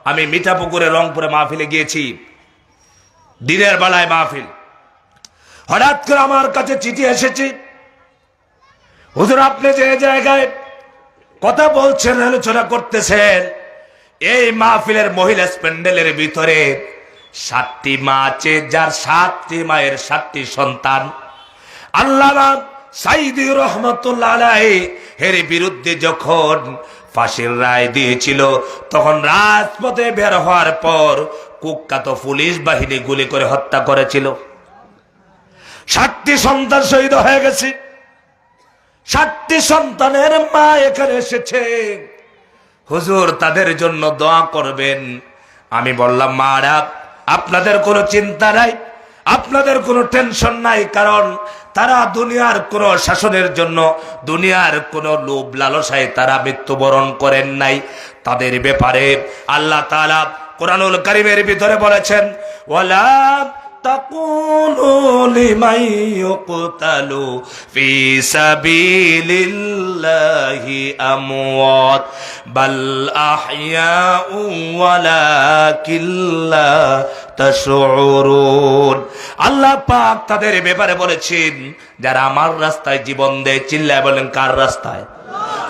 আমি মিঠাপুকুরে, রংপুরে মাহফিলে গিয়েছি। দিনের বেলায় মাহফিল। হঠাৎ করে আমার কাছে চিঠি এসেছে, হুজুর আপনি যে জায়গায় কথা বলছেন, আলোচনা করতেছেন, এই মাহফিলের মহিলা প্যান্ডেলের ভিতরে 7টি মা আছে, যার 7টি মায়ের 7টি সন্তান। আল্লামা সাইদি রহমতুল্লাহ আলাইহি এর বিরুদ্ধে যখন ফাঁসির রায় দিয়েছিল, তখন রাজপথে বের হওয়ার পর কুখ্যাত পুলিশ বাহিনী গুলি করে হত্যা করেছিল। 7টি সন্তান শহীদ হয়ে গেছে। 7টি সন্তানের মা এখানে এসেছে, হুজুর তাদের জন্য দোয়া করবেন। আমি বললাম, মারা আপনাদের কোনো চিন্তা নাই, আপনাদের কোনো টেনশন নাই, কারণ তারা দুনিয়ার কোন শাসনের জন্য, দুনিয়ার কোন লোভ লালসায় তারা মৃত্যুবরণ করেন নাই। তাদের ব্যাপারে আল্লাহ তাআলা কোরআনুল কারীমের ভিতরে বলেছেন, ওয়ালা তাকুনু লিমান ইউকতালু ফি সাবিলিল্লাহি আমওয়াত বাল আহইয়াউ ওয়ালাকিন লা তাশউরুন। আল্লাহ পাক তাদের ব্যাপারে বলেছেন, যারা আমার রাস্তায় জীবন দেয়। চিল্লায় বলেন কার রাস্তায়?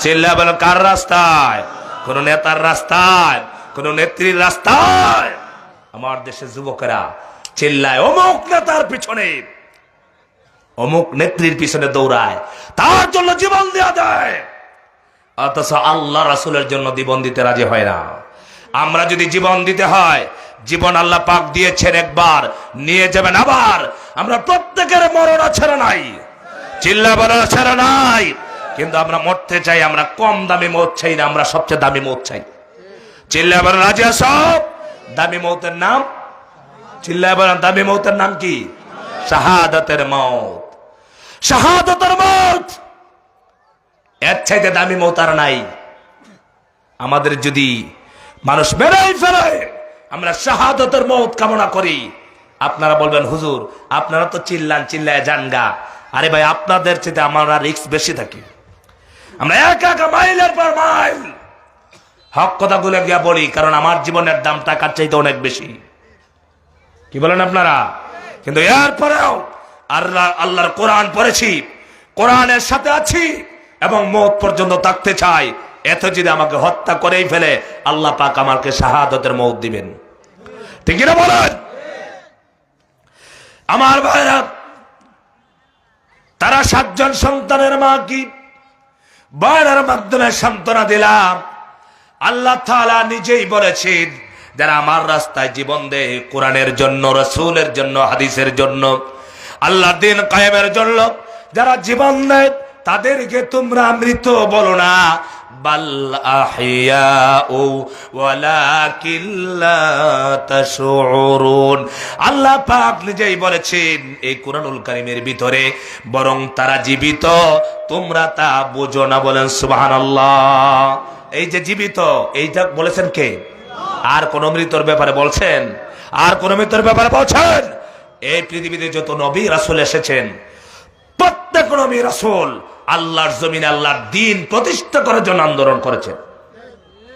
চিল্লায় বলেন কার রাস্তায়? কোন নেতার রাস্তায়, কোন নেত্রীর রাস্তায়? আমার দেশের যুবকেরা চিল্লায় অমুক নেতার পিছনে, অমুক নেত্রীর পিছনে দৌড়ায়, তার জন্য জীবন দেওয়া দেয়, অথচ আল্লাহ রাসূলের জন্য জীবন দিতে রাজি হয় না। আমরা যদি জীবন দিতে হয়, জীবন আল্লাহ পাক দিয়েছেন একবার, নিয়ে যাবেন আবার। আমরা প্রত্যেকের মরণ ছেড়ে নাই, চিল্লা বলা ছেড়ে নাই, কিন্তু আমরা মরতে চাই। আমরা কম দামি মৌত চাই না, আমরা সবচেয়ে দামি মৌত চাই। চিল্লা বলা রাজি আছো? দামি মৌতের নাম, চিল্লা বলা দামি মৌতের নাম কি? শাহাদাতের মৌত। শাহাদাতের মৌত এর চাইতে দামি মৌত আর নাই। আমাদের যদি মানুষ মেরেই ফেলে, আমরা শাহাদাতের মৌত কামনা করি। আপনারা বলবেন, হুজুর আপনারা তো চিল্লান, চিল্লায় জানগা। আরে ভাই, আপনাদের চেয়ে আমরা রিস্ক বেশি থাকি। আমরা এক এক মাইলের পর মাইল হক কথাগুলো গিয়া বলি, কারণ আমার জীবনের দাম টাকার চাইতে অনেক বেশি। কি বলেন আপনারা? কিন্তু এরপরেও আল্লাহর কোরআন পড়েছি, কোরআনের সাথে আছি এবং মওত পর্যন্ত থাকতে চাই। এত যদি আমাকে হত্যা করেই ফেলে, আল্লাহ পাক আমাকে শাহাদাতের মওত দিবেন। ঠিক না বলেন? আমার ভাইরা, তারা 7 জন সন্তানের মা কি বয়ানের মাধ্যমে সান্ত্বনা দিলাম। আল্লাহ তাআলা নিজেই বলেছেন, যারা আমার রাস্তায় জীবন দেয়, কোরআনের জন্য, রাসূলের জন্য, হাদিসের জন্য, আল্লাহর দ্বীন কায়েমের জন্য যারা জীবন দেয়, তাদেরকে তোমরা মৃত বলো না, বাল আহইয়াউ ওয়ালাকিন লা তাশউরুন। আল্লাহ পাক নিজেই বলেছেন এই কোরআনুল কারীমের ভিতরে, বরং তারা জীবিত, তোমরা তা বুঝো না। বলেন সুবহানাল্লাহ। এই যে জীবিত, এইটা বলেছেন কে? আর কোন মৃতর ব্যাপারে বলছেন? আর কোন মৃতর ব্যাপারে বলছেন? এই পৃথিবীতে যত নবী রাসূল এসেছেন, প্রত্যেক নবী রাসূল আল্লাহর জমিনে আল্লাহর দ্বীন প্রতিষ্ঠা করার জন্য আন্দোলন করেছেন।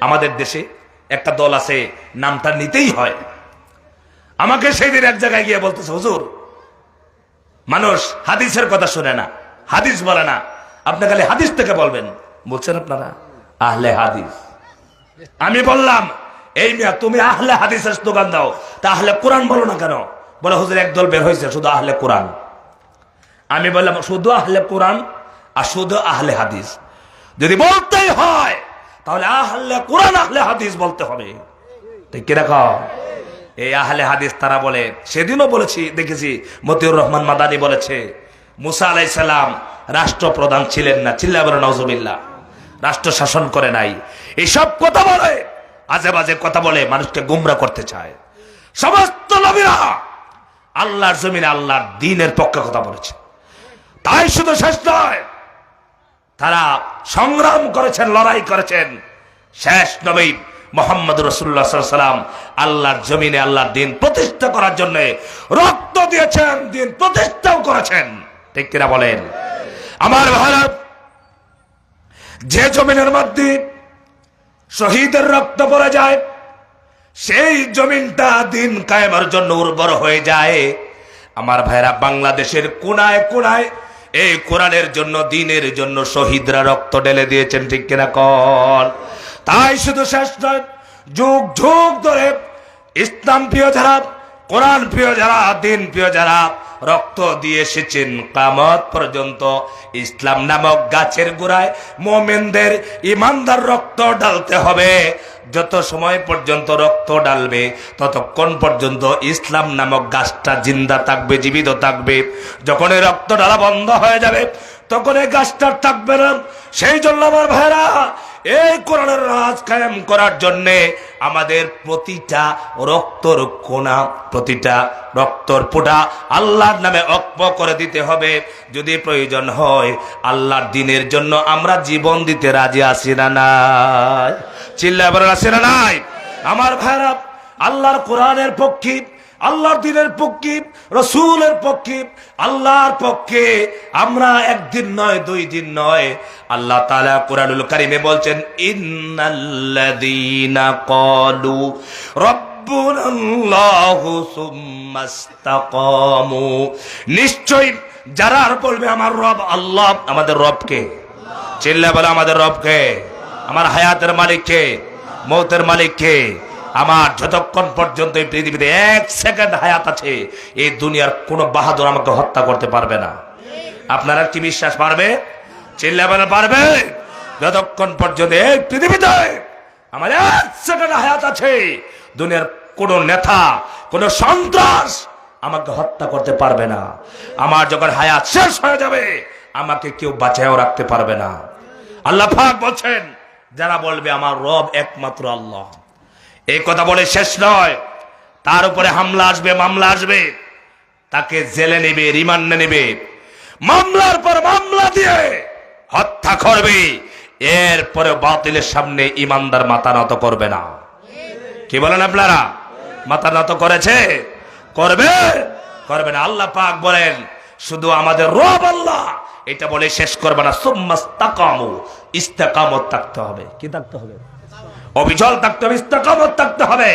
আমাদের দেশে একটা দল আছে, নামটা নিতেই হয়। আমাকে সেই দিন এক জায়গায় গিয়ে বলতেছে, হুজুর মানুষ হাদিসের কথা শুনে না, হাদিস বলে না, আপনি খালি হাদিস থেকে বলবেন। বলছেন আপনারা আহলে হাদিস। আমি বললাম, এই মিয়া তুমি আহলে হাদিসের স্লোগান দাও, তা আহলে কোরআন বলো না কেন? বলে হুজুর একদল বের হয়েছে শুধু আহলে কোরআন। আমি বললাম, শুধু আহলে কোরআন আর শুধু আহলে হাদিস যদি বলতেই হয়, তাহলে আহলে কোরআন আহলে হাদিস বলতে হবে। ঠিক কি রাখো? এই আহলে হাদিস তারা বলে, সেদিনও বলেছি, দেখেছি মতিউর রহমান মাদানী বলেছে, মুসা আলাইহিস সালাম রাষ্ট্রপ্রধান ছিলেন না। চিল্লায় বলেন নাউজুবিল্লাহ। রাষ্ট্র শাসন করে নাই, এইসব কথা বলে, আজে বাজে কথা বলে মানুষকে গুমরা করতে চায়। সমস্ত নবীরা আল্লাহর জমিনে আল্লাহর দ্বীনের পক্ষে কথা বলেছে। তাই শুধু শেষ নয়, তারা সংগ্রাম করেছেন, লড়াই করেছেন। শেষ নবী মুহাম্মদ রাসূলুল্লাহ সাল্লাল্লাহু আলাইহি ওয়াসাল্লাম আল্লাহর জমিনে আল্লাহর দ্বীন প্রতিষ্ঠা করার জন্য রক্ত দিয়েছেন, দ্বীন প্রতিষ্ঠাও করেছেন। ঠিক কিনা বলেন? আমার ভারত, যে জমিনের মধ্যে শহীদের রক্ত পড়ে যায়, সেই জমিনটা দিন কায়েমের জন্য উর্বর হয়ে যায়। আমার ভাইরা, বাংলাদেশের কোনায় কোনায় এই কোরআনের জন্য, দ্বীনের জন্য শহীদরা রক্ত ঢেলে দিয়েছেন, ঠিক কিনা কন? তাই শুধু শেষ নয়, যুগ যুগ ধরে ইসলাম প্রিয় যারা, কোরআন প্রিয় যারা, দ্বীন প্রিয় যারা রক্ত দিয়ে এসেছেন, কিয়ামত পর্যন্ত ইসলাম নামক গাছের গোড়ায় মুমিনদের ইমানদার রক্ত ঢালতে হবে। যত সময় পর্যন্ত রক্ত ঢালবে ততক্ষণ পর্যন্ত ইসলাম নামক গাছটা জিন্দা থাকবে, জীবিত থাকবে। যখন এই রক্ত ঢালা বন্ধ হয়ে যাবে তখন এই গাছটা থাকবে না। সেই জন্য আমার ভাইরা, এই কোরআনের রাজ কায়েম করার জন্য আমাদের প্রতিটা রক্তর কোনা, প্রতিটা রক্তর ফোঁটা আল্লাহর নামে অক্ষ করে দিতে হবে। যদি প্রয়োজন হয় আল্লাহর দ্বীনের জন্য আমরা জীবন দিতে রাজি আছি না নাই? চিল্লায় বলেন আছি না নাই? আমার ভাইরা, আল্লাহর কোরআনের পক্ষে, আল্লাহর দ্বীনের পক্ষে, রাসূলের পক্ষে, আল্লাহর পক্ষে আমরা একদিন নয়, 2 দিন নয়। আল্লাহ তাআলা কোরআনুল কারীমে বলছেন, ইন্নাল্লাযীনা ক্বালু রাব্বুনাল্লাহু সুম্মা ইসতাকামু, নিশ্চয় যারা আর বলবে আমার রব আল্লাহ, আমাদের রবকে, চিল্লায় বলে আমাদের রবকে, আমার হায়াতের মালিককে, মৌতের মালিককে, আমার যতক্ষণ পর্যন্ত এই পৃথিবীতে 1 সেকেন্ড হায়াত আছে এই দুনিয়ার কোনো বাহাদুর আমাকে হত্যা করতে পারবে না। আপনারা কি বিশ্বাস পারবে? চিল্লাবেন পারবে? যতক্ষণ পর্যন্ত এই পৃথিবীতে আমার 1 সেকেন্ড হায়াত আছে দুনিয়ার কোনো নেতা, কোনো সন্ত্রাস আমাকে হত্যা করতে পারবে না। আমার যখন হায়াত শেষ হয়ে যাবে আমাকে কেউ বাঁচায়ও রাখতে পারবে না। আল্লাহ পাক বলছেন, যারা বলবে আমার রব একমাত্র আল্লাহ, এই কথা বলে শেষ নয়, তার উপরে হামলা আসবে, মামলা আসবে, তাকে জেলে নেবে, রিমান্ডে নেবে, মামলার পর মামলা দিয়ে হত্যা করবে। এরপরে বাতিলের সামনে ইমানদার মাথা নত করবে না। কি বলেন আপনারা? মাথা নত করেছে? করবে? করবে না। আল্লাহ পাক বলেন, শুধু আমাদের রব আল্লাহ এটা বলে শেষ করবে না। সুম্মাস্তাকামু, ইস্তেকামত থাকতে হবে। কি থাকতে হবে? অবিচল থাকতে হবে, ইস্তেকামত থাকতে হবে।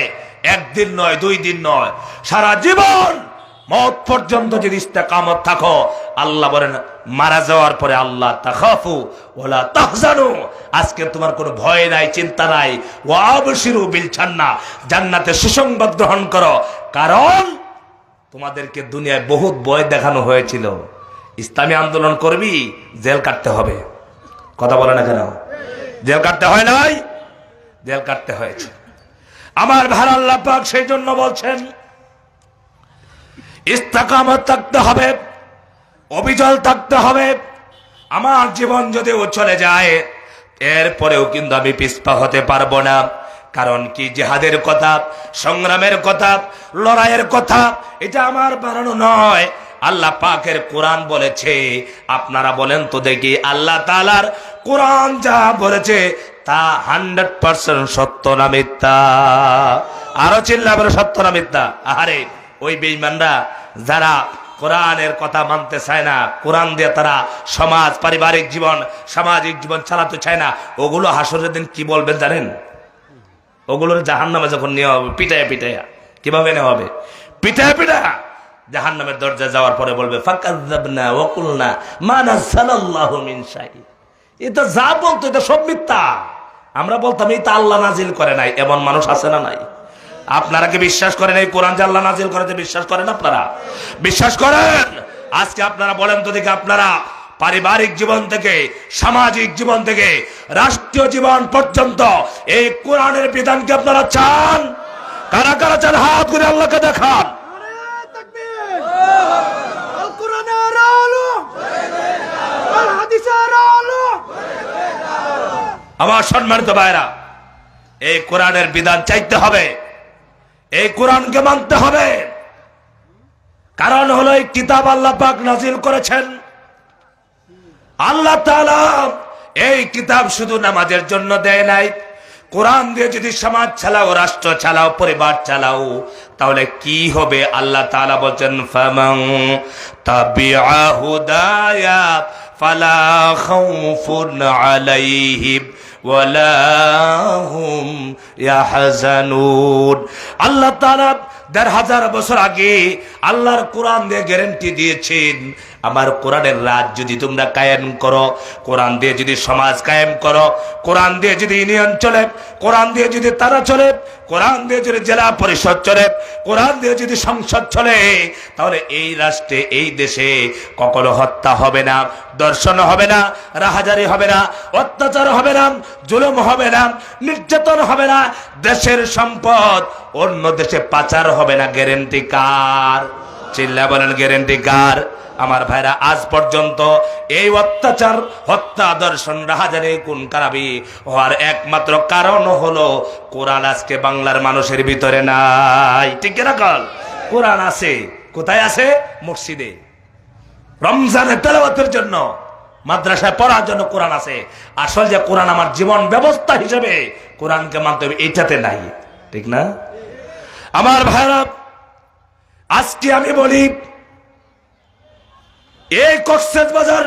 1 দিন নয়, 2 দিন নয়, সারা জীবন মওত পর্যন্ত যদি ইস্তেকামত থাকো, আল্লাহ বলেন মারা যাওয়ার পরে আল্লাহ তাখাফু ওয়ালা তাহজানু, আজকে তোমার কোনো ভয় নাই, চিন্তা নাই। ওয়া আবশিরু বিল জান্নাহ, জান্নাতের সুসংবাদ গ্রহণ করো। কারণ তোমাদেরকে দুনিয়ায় বহুত ভয় দেখানো হয়েছিল। ইসলামী আন্দোলন করবি, জেল কাটতে হবে। কথা বলে না কেন? জেল কাটতে হয় নাই? জেল কাটতে হয়েছে। আমার ভাই, আল্লাহ পাক সেই জন্য বলছেন ইস্তেকামত থাকতে হবে, অবিচল থাকতে হবে। আমার জীবন যদিও চলে যায় এরপরেও কিন্তু আমি পিছপা হতে পারবো না। কারণ কি, জিহাদের কথা, সংগ্রামের কথা, লড়াইয়ের কথা এটা আমার বানানো নয়, আল্লাহ পাকের কোরআন বলেছে। আপনারা বলেন তো দেখি, আল্লাহ তাআলার কোরআন যা বলেছে তা 100% সত্য না মিথ্যা? আরো চিল্লা বলে সত্য না মিথ্যা? আরে ওই বেঈমানরা যারা কোরআনের কথা মানতে চায় না, কোরআন দিয়ে তারা সমাজ, পারিবারিক জীবন, সামাজিক জীবন চালাতে চায় না, ওগুলো হাসরের দিন কি বলবেন জানেন? ওগুলোর জাহান্নামে যখন নেওয়া হবে, পিটায়া পিটায়া, কিভাবে নেওয়া হবে? পিটায়া পিটায়া জাহান্নামের দরজায় যাওয়ার পরে বলবে ফাকাযযাবনা ওয়া কুলনা মা নাযালাল্লাহু মিন শাই। এটা যা বলতো এটা সব মিথ্যা। আমরা বলতাম এটা আল্লাহ নাজিল করে নাই। এমন মানুষ আছে না নাই? আপনারা কি বিশ্বাস করেন এই কোরআন যে আল্লাহ নাজিল করেছে? বিশ্বাস করেন? আপনারা বিশ্বাস করেন? আজকে আপনারা বলেন তো দেখি, আপনারা পারিবারিক জীবন থেকে, সামাজিক জীবন থেকে, রাষ্ট্রীয় জীবন পর্যন্ত এই কোরআনের বিধানকে আপনারা চান? কারা কারা চান হাত করে আল্লাহকে দেখান। আমার সম্মানিত ভাইরা, এই কোরআনের বিধান চাইতে হবে, এই কোরআনকে মানতে হবে। কারণ হলো এই কিতাব আল্লাহ পাক নাজিল করেছেন। আল্লাহ তাআলা এই কিতাব শুধু নামাজের জন্য দেয় নাই। কোরআন দিয়ে যদি সমাজ চালাও, রাষ্ট্র চালাও, পরিবার চালাও, তাহলে কি হবে? আল্লাহ তাআলা বলেন, ফামান তাবিআ হুদায়া ফালা খাউফুন আলাইহিম ওয়ালা হুম ইয়াহজানুন। আল্লাহ তাআলা ১৫০০ বছর আগে আল্লাহর কোরআন দিয়ে গ্যারান্টি দিয়েছেন, আমার কোরআনের রাজ যদি তোমরা কায়েম করো, কোরআন দিয়ে যদি সমাজ কায়েম করো, কোরআন দিয়ে যদি ইউনিয়ন চলে, কোরআন দিয়ে যদি তারা চলে, কোরআন দিয়ে যদি জেলা পরিষদ চলে, কোরআন দিয়ে যদি সংসদ চলে, তাহলে এই রাষ্ট্রে এই দেশে কখনো হত্যা হবে না, দর্শন হবে না, রাহাজারি হবে না, অত্যাচার হবে না, জুলুম হবে না, নির্যাতন হবে না, দেশের সম্পদ অন্য দেশে পাচার হবে না। গ্যারান্টি কার? চিল্লা বলেন গ্যারান্টি কার? আমার ভাইরা, আজ পর্যন্ত এই অত্যাচার, হত্যা, দর্শন, রাহাজারি, খুন খারাপি হওয়ার একমাত্র কারণ হলো কোরআন আজকে বাংলার মানুষের ভিতরে নাই। ঠিক কিনা কল? কোরআন আছে কোথায়? আছে মসজিদে, রমজানের তেলাওয়াতের জন্য, মাদ্রাসায় পড়ার জন্য কোরআন আছে। আসল যে কোরআন আমার জীবন ব্যবস্থা হিসেবে কোরআনকে মানতে হবে, এইটাতে নাই। ঠিক না আমার ভাইরা? আজকে আমি বলি, এই কক্সবাজার,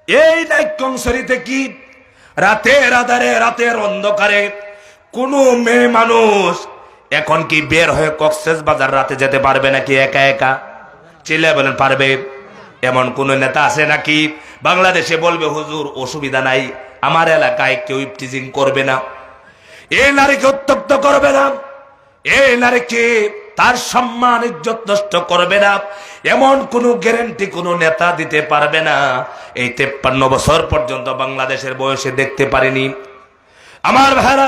এই নাইক্ষ্যংছড়িতে কি রাতের আধারে, রাতের অন্ধকারে কোন মেয়ে মানুষ এখন কি বের হয়ে কক্সবাজার রাতে যেতে পারবে নাকি একা একা? চিল্লায় বলেন পারবে? এমন কোন নেতা আছে নাকি বাংলাদেশে বলবে হুজুর অসুবিধা নাই, আমার এলাকায় কেউ ইফটিজিং করবে না, এই নারীকে উত্ত্যক্ত করবে না, এই নারীকে তার সম্মান ইজ্জত নষ্ট করবে না, এমন কোন গ্যারান্টি কোন নেতা দিতে পারবে না। এই 53 বছর পর্যন্ত বাংলাদেশের বয়সে দেখতে পারিনি আমার ভাইরা।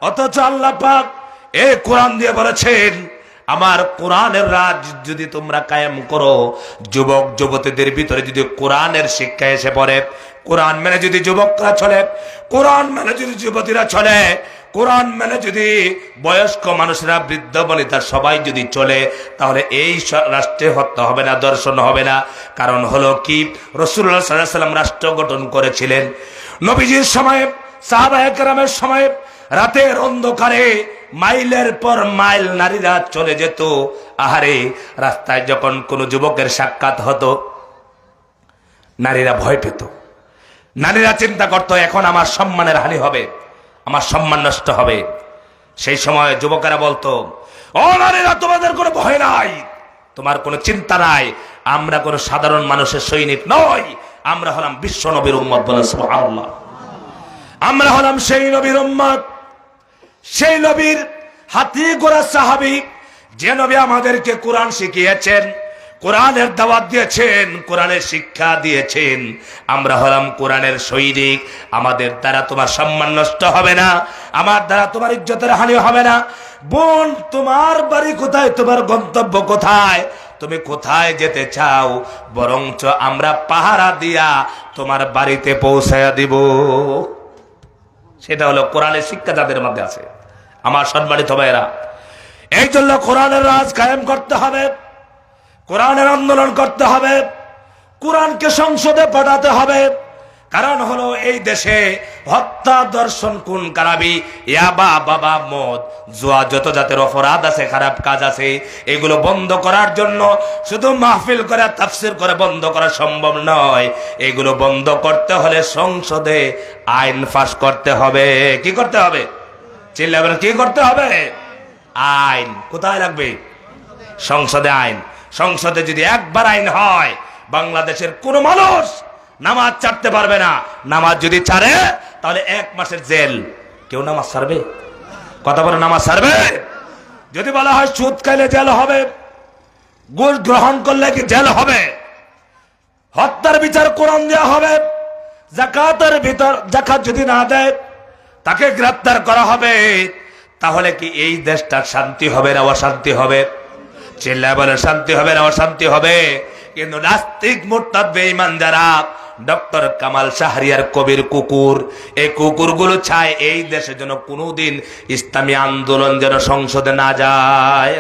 অথচ আল্লাহ পাক এই কোরআন দিয়ে বলেছেন, আমার কোরআনের রাজ যদি তোমরা কায়েম করো, যুবক যুবতীদের ভিতরে যদি কোরআনের শিক্ষা এসে পড়ে, কোরআন মেনে যদি যুবকরা চলে, কোরআন মেনে যদি যুবতীরা চলে, কোরআন মেনে যদি বয়স্ক মানুষরা, বৃদ্ধ বনিতা সবাই যদি চলে, তাহলে এই রাষ্ট্রে হত্যা হবে না, দর্শন হবে না। কারণ হলো কি, রাসূলুল্লাহ সাল্লাল্লাহু আলাইহি ওয়াসাল্লাম রাষ্ট্র গঠন করেছিলেন। নবীজির সময়ে, সাহাবায়ে কেরামের সময়ে রাতের অন্ধকারে মাইলের পর মাইল নারীরা চলে যেত। আহারে, রাস্তায় যখন কোনো যুবকের সাক্ষাৎ হতো, নারীরা ভয় পেত, নারীরা চিন্তা করত এখন আমার সম্মানের হানি হবে, আমার সম্মান নষ্ট হবে। সেই সময় যুবকেরা বলতো, ও নারীরা, তোমাদের কোনো ভয় নাই, তোমার কোনো চিন্তা নাই, আমরা কোনো সাধারণ মানুষের সৈনিক নই, আমরা হলাম বিশ্ব নবীর উম্মত। বলেন সুবহানাল্লাহ। আমরা হলাম সেই নবীর উম্মত, সেই নবীর হাতি গোরা সাহাবী, যে নবী আমাদেরকে কোরআন শিখিয়েছেন, কোরআনের দাওয়াত দিয়েছেন, কোরআনের শিক্ষা দিয়েছেন। আমরা হলাম কোরআনের সৈনিক। আমাদের দ্বারা তোমার সম্মান নষ্ট হবে না, আমার দ্বারা তোমার ইজ্জতের হানি হবে না। বোন, তোমার বাড়ি কোথায়, তোমার গন্তব্য কোথায়, তুমি কোথায় যেতে চাও, বরঞ্চ আমরা পাহারা দিয়া তোমার বাড়িতে পৌঁছায়া দিব। সেটা হলো কোরআনের শিক্ষা যাদের মধ্যে আছে। আমার সম্মানিত ভাইয়েরা, এই জন্য কোরআনের রাজ কায়েম করতে হবে, কোরআনের আন্দোলন করতে হবে, কোরআনকে সংসদে পাঠাতে হবে। কারণ হলো এই দেশে হত্যা, দর্শন, খুন খারাপি, ইয়াবা, বাবা, মদ, জুয়া, যত জাতের অপরাধ আছে, খারাপ কাজ আছে, এগুলো বন্ধ করার জন্য শুধু মাহফিল করে, তাফসীর করে বন্ধ করা সম্ভব নয়। এগুলো বন্ধ করতে হলে সংসদে আইন পাস করতে হবে। কি করতে হবে? চিল্লা বলেন, কি করতে হবে? আইন কোথায় লাগবে? সংসদে আইন। সংসদে যদি একবার আইন হয়, বাংলাদেশের কোন মানুষ নামাজ ছাড়তে পারবে না। নামাজ যদি ছাড়ে, তাহলে 1 মাসের জেল। কেউ নামাজ ছাড়বে? কথা বলে নামাজ ছাড়বে? যদি বলা হয় সুদ খাইলে জেল হবে, ঘুষ গ্রহণ করলে কি জেল হবে, হত্যার বিচার কোরআন দেওয়া হবে, যাকাতের ভিতর যাকাত যদি না দেয় তাকে গ্রেফতার করা হবে, তাহলে কি এই দেশটা শান্তি হবে না অশান্তি হবে? চিল্লায় বলে শান্তি হবে না অশান্তি হবে? কিন্তু নাস্তিক, মুরতাদ, বেঈমান যারা, ডক্টর কামাল শাহরিয়ার কবির কুকুর, এই কুকুরগুলো চায় এই দেশের জন্য কোনোদিন ইসলামী আন্দোলন যেন সংসদে না যায়।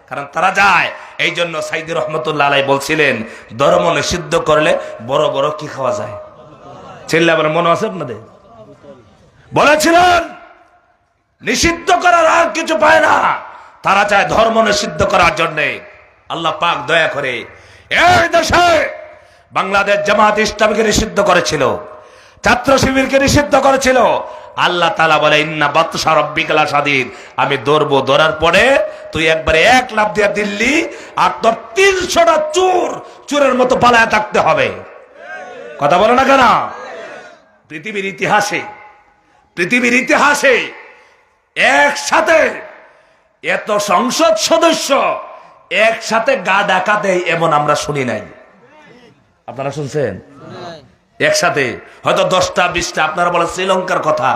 কারণ তারা যায়। এই জন্য সাইদি রহমতুল্লাহ আলাইহি বলছিলেন, ধর্ম নিষিদ্ধ করলে বড় বড় কি খাওয়া যায়? চিল্লায় বলে, মনে আছে আপনাদের? বলেছিলেন নিষিদ্ধ করার আর কিছু পায় না, তারা চায় ধর্ম নিষিদ্ধ করার জন্য। আল্লাহ পাক দয়া করে এই দেশে বাংলাদেশ জামাত ইসলামীকে নিষিদ্ধ করেছিল, ছাত্র শিবিরকে নিষিদ্ধ করেছিল। আল্লাহ তাআলা বলে ইন্না বাতশা রাব্বিকা লাশাদীদ, আমি ধরবো, ধরার পরে তুই একবারে এক লাফ দিয়ে দিল্লি, আর তোর 300টা চোরের মতো পালায় থাকতে হবে। কথা বলো না কেন? পৃথিবীর ইতিহাসে একসাথে এত সংসদ সদস্য একসাথে গা ডাকা দেয় এমন আমরা শুনি নাই। আপনারা শুনছেন? একসাথে হয়তো 10টা 20টা। আপনারা বলেন শ্রীলঙ্কার কথা।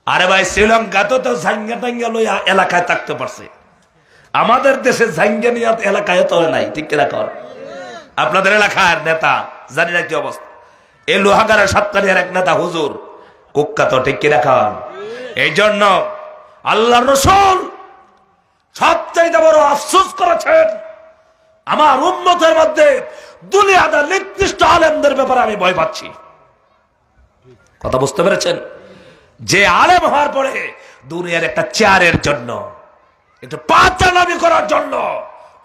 আরে ভাই, শ্রীলঙ্কা তো ঝাঙ্গা টাঙ্গা লইয়া এলাকায় থাকতে পারছে, আমাদের দেশে ঝাঙ্গা নিয়ে এলাকায় তো নাই। ঠিক কিনা কর? আপনাদের এলাকার নেতা জানি না কি অবস্থা। এই লোহাগাড়ার সাতকানিয়ার এক নেতা হুজুর কুখ্যাত। ঠিক কিনা কর? এই জন্য আল্লাহর রাসূল সবচাইতে বড় আফসোস করেছেন, আমার উম্মতের মধ্যে দুনিয়ার নির্দিষ্ট আলেমদের ব্যাপারে আমি ভয় পাচ্ছি। কথা বুঝতে পেরেছেন? যে আলেম হওয়ার পরে দুনিয়ার একটা চেয়ারের জন্য, একটু পাচালামি করার জন্য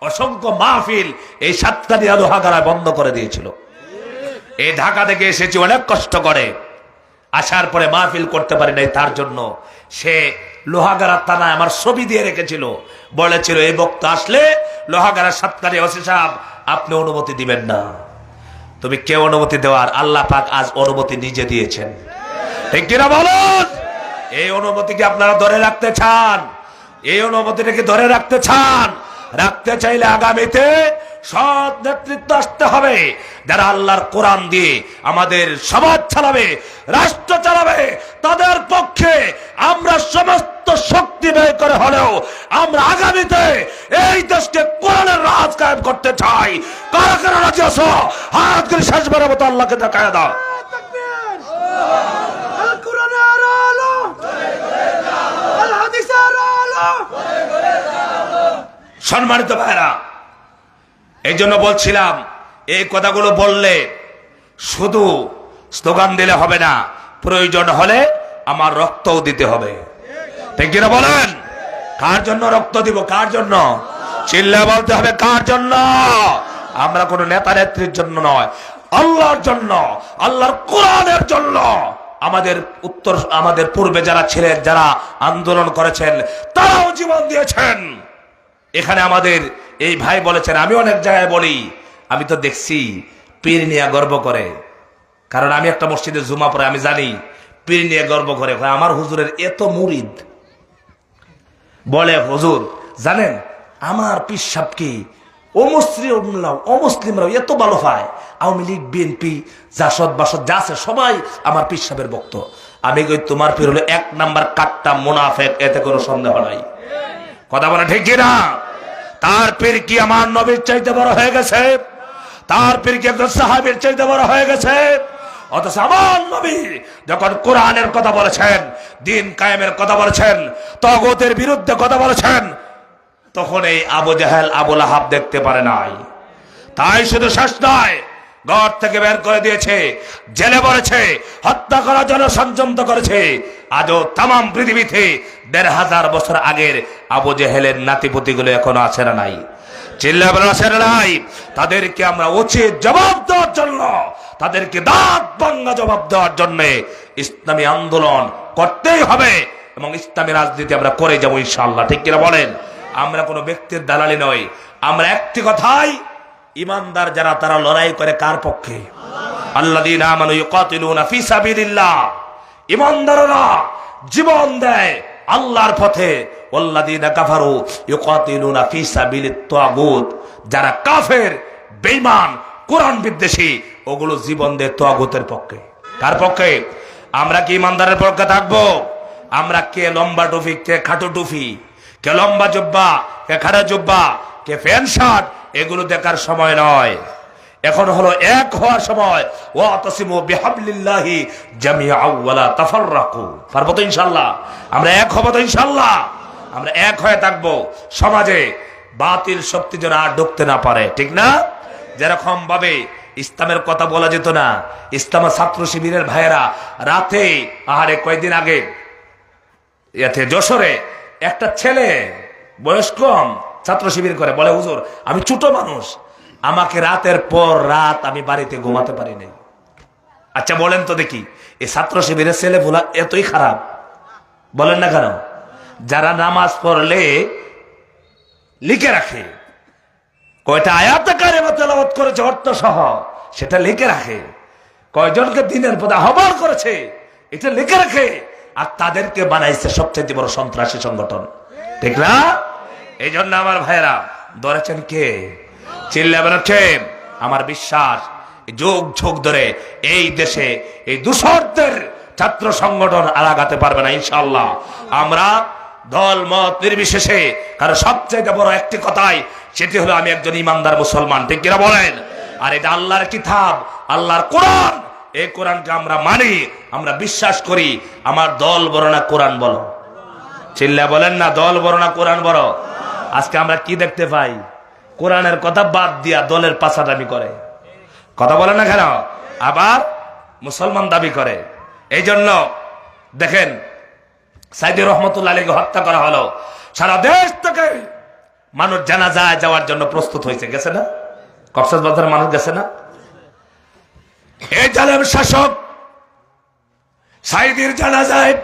অসংখ্য মাহফিল এই সাতকানিয়া লোহাগাড়ায় বন্ধ করে দিয়েছিল। এই ঢাকা থেকে এসেছি অনেক কষ্ট করে, আসার পরে মাহফিল করতে পারি নাই। তার জন্য সে লোহাগাড়া থানায় আমার ছবি দিয়ে রেখেছিল, বলেছিল এই বক্তা আসলে লোহাগাড়া সাতকানিয়া ওসি সাহেব আপনি অনুমতি দিবেন না। তুমি কে অনুমতি দেওয়ার? আল্লাহ পাক আজ অনুমতি নিজে দিয়েছেন। ঠিক কিনা বলুন? এই অনুমতিকে আপনারা ধরে রাখতে চান? এই অনুমতিটাকে ধরে রাখতে চান? রাখতে চাইলে আগামীতে সৎ নেতৃত্ব আসতে হবে, যারা আল্লাহর কোরআন দিয়ে আমাদের সমাজ চালাবে, রাষ্ট্র চালাবে। তাদের পক্ষে আমরা সমস্ত শক্তি ব্যয় করে হলেও আমরা আগামীতে এই দেশকে কোরআনের রাজ কায়েম করতে চাই। কারা কারা রাজি আছো? হাত করে শেষবারের মতো আল্লাহকে দেখায় দাও। সম্মানিত ভাইরা, এই জন্য বলছিলাম এই কথাগুলো বললে শুধু স্লোগান দিলে হবে না, প্রয়োজন হলে আমার রক্তও দিতে হবে। ঠিক কিনা বলেন? কার জন্য রক্ত দিব? কার জন্য? চিল্লা বলতে হবে কার জন্য? আমরা কোন নেতা নেত্রীর জন্য নয়, আল্লাহর জন্য, আল্লাহর কোরআনের জন্য। আমাদের পূর্বে যারা ছিলেন, যারা আন্দোলন করেছেন, তারাও জীবন দিয়েছেন। এখানে আমাদের এই ভাই বলেছেন, আমি অনেক জায়গায় বলি, আমি তো দেখছি পীর নিয়ে গর্ব করে। কারণ আমি একটা মসজিদে জুমা পড়ে, আমি জানি পীর নিয়ে গর্ব করে। আমার হুজুরের এত মুরিদ, বলে হুজুর জানেন আমার পীর সাহেব কি অমুসলিমরাও এত ভালো পায়। আওয়ামী লীগ, বিএনপি, জাসদ বাসদ যা আছে সবাই আমার পীর সাহেবের ভক্ত। আমি কই তোমার পীর হলো 1 নাম্বার কাট্টা মুনাফেক, এতে কোনো সন্দেহ নাই। কথা বলে ঠিক কিনা? তার পীর কি আমার নবীর চাইতে বড় হয়ে গেছে? তার পীর কি একজন সাহাবীর চাইতে বড় হয়ে গেছে? অথচ আমার নবী যখন কোরআনের কথা বলেছেন, দিন কায়েমের কথা বলেছেন, তাগুতের বিরুদ্ধে কথা বলেছেন, তখন এই আবু জাহেল, আবু লাহাব দেখতে পারে নাই। তাই শুধু শেষ নয়, ঘর থেকে বের করে দিয়েছে, জেলে পড়েছে, হত্যা করার জন্য ষড়যন্ত্র করেছে। আজও তাম পৃথিবীতে 1500 বছর আগের আবু জেহেলের নাতিপুতিগুলো এখনো আছে না নাই? চিল্লা বলে আছে না নাই? তাদেরকে আমরা উচিত জবাব দেওয়ার জন্য, তাদেরকে দাঁত ভাঙা জবাব দেওয়ার জন্য ইসলামী আন্দোলন করতেই হবে এবং ইসলামী রাজনীতি আমরা করে যাবো ইনশাআল্লাহ। ঠিক কিনা বলেন? আমরা কোনো ব্যক্তির দালালি নয়। আমরা একটি কথাই, ইমানদার যারা তারা লড়াই করে কার পক্ষে? আল্লাযীনা আমানু ইউকাতিলুনা ফি সাবিলিল্লাহ। ইমানদাররা জীবন দেয় আল্লাহর পথে। ওয়াল্লাযীনা কাফারু ইউকাতিলুনা ফি সাবিলিত তাগুত। যারা কাফের, বেঈমান, কোরআন বিদ্বেষী, ওগুলো জীবন দেয় তাগুতের পক্ষে। কার পক্ষে? আমরা কি ইমানদারের পক্ষে থাকবো? আমরা কে লম্বা টুপি, কে খাটো টুপি, কে লম্বা জুব্বা, কে খাটো জুব্বা, কে প্যান্ট শার্ট, এগুলো দেখার সময় নয়। এখন হলো এক হওয়ার সময়। ওয়াতাসিমু বিহাবলিল্লাহি জামিআন ওয়া লা তাফাররাকু। পারবো তো ইনশাআল্লাহ? আমরা এক হব তো ইনশাআল্লাহ? আমরা এক হয়ে থাকবো। সমাজে বাতিল শক্তি যেন আর ঢুকতে না পারে। ঠিক না? যেরকম ভাবে ইসলামের কথা বলা যেত না, ইসলাম ছাত্র শিবিরের ভাইয়েরা রাতে, আহারে কয়েকদিন আগে যশোরে একটা ছেলে বয়স কম ছাত্র শিবির করে, বলে হুজুর আমি ছোট মানুষ, আমাকে রাতের পর রাত আমি বাড়িতে ঘুমাতে পারি নাই। আচ্ছা বলেন তো দেখি, এই ছাত্র শিবিরের ছেলে ভোলা এতই খারাপ? বলেন না কেন? যারা নামাজ পড়লে লিখে রাখে কয়টা আয়াতে কারিমা তেলাওয়াত করেছে অর্থ সহ, সেটা লিখে রাখে। কয়জনকে দিনের পথে আহ্বান করেছে, এটা লিখে রাখে। আর তাদেরকে বানাইছে সবচেয়ে বড় সন্ত্রাসী সংগঠন, ঠিক না? এই জন্য আমার ভাইয়েরা ধরেছেন কে? চিল্লা বেরোচ্ছেন। আমার বিশ্বাস যুগ যুগ ধরে এই দেশে এই দূষরদের ছাত্র সংগঠন আলাগাতে পারবে না ইনশাআল্লাহ। আমরা দল মত নির্বিশেষে, কারণ সবচেয়ে বড় একটি কথাই, সেটি হলো আমি একজন ইমানদার মুসলমান, ঠিক কিনা বলেন? আর এটা আল্লাহর কিতাব, আল্লাহর কোরআন। এই কোরআনকে আমরা মানি, আমরা বিশ্বাস করি। আমার দল বড় না কোরআন বলো? চিল্লা বলেন না, দল বড় না কোরআন বড়? আজকে আমরা কি দেখতে পাই? কোরআনের কথা বাদ দিয়া দলের পাছাটামি করে, কথা বলে না কেন? আবার মুসলমান দাবি করে। এই জন্য দেখেন সাইদি রহমতুল্লাহ আলীকে হত্যা করা হলো, সারা দেশ থেকে মানুষ জানাজায় যাওয়ার জন্য প্রস্তুত হয়েছে, গেছে না? কক্সবাজারের মানুষ গেছে না? এই জালেম শাসক সাইদির জানাজায়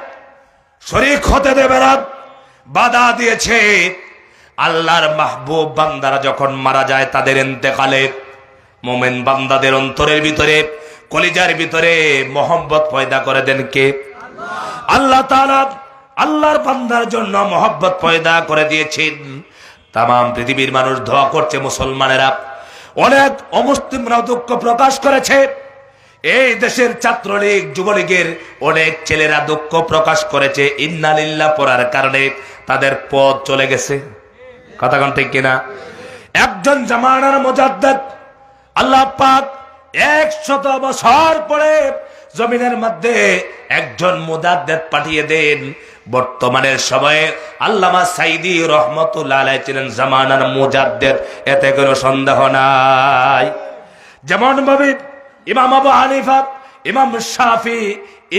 শরীক হতে দেবে না, বাধা দিয়েছে। আল্লাহর মাহবুব বান্দারা যখন মারা যায়, তাদের ইন্তেকালে মোমেন বান্দাদের অন্তরের ভিতরে, কলিজার ভিতরে মোহাম্মত পয়দা করে দেন কে? আল্লাহ তাআলা আল্লাহর বান্দার জন্য মোহাম্মত পয়দা করে দিয়েছেন। তামাম পৃথিবীর মানুষ দোয়া করছে, মুসলমানেরা, অনেক অমুসলিমরাও দুঃখ প্রকাশ করেছে। এই দেশের ছাত্রলীগ যুবলীগের অনেক ছেলেরা দুঃখ প্রকাশ করেছে, ইন্না লিল্লাহ পড়ার কারণে তাদের পথ চলে গেছে, কথা কোন ঠিক কিনা? একজন জামানার মুজাদ্দিদ আল্লাহ পাক 100 বছর পরে জমিনের মধ্যে একজন মুজাদ্দিদ পাঠিয়ে দেন। বর্তমানের সময়ে আল্লামা সাইদি রহমতুল্লাহ আলাইহি ছিলেন জামানার মুজাদ্দিদ, এতে কোনো সন্দেহ নাই। যেমন ভাবে ইমাম আবু হানিফা, ইমাম শাফি,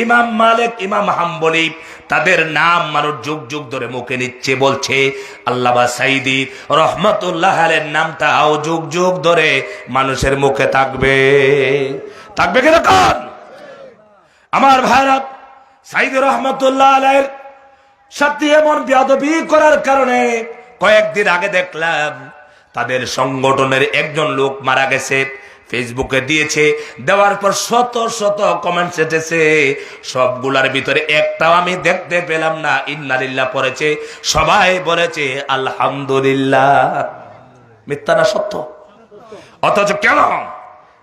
ইমাম মালিক, ইমাম হাম্বলি, তাদের নাম মানুষ যুগ যুগ ধরে মুখে নিচ্ছে, বলছে আল্লামা সাইদি রহমতুল্লাহ আলাইহির নামটাও যুগ যুগ ধরে মানুষের মুখে থাকবে, থাকবে কিরকম? আমার ভাইরা, সাইদি রহমতুল্লাহ আলাইহির সাথে এমন বেয়াদবি করার কারণে কয়েকদিন আগে দেখলাম তাদের সংগঠনের একজন লোক মারা গেছে, ফেসবুকে দিয়েছে। দেওয়ার পর শত শত কমেন্টস এসেছে, সবগুলার ভিতরে একটাও আমি দেখতে পেলাম না ইন্না লিল্লাহ পড়েছে, সবাই বলেছে আলহামদুলিল্লাহ। মিথ্যা না সত্য? অথচ কেন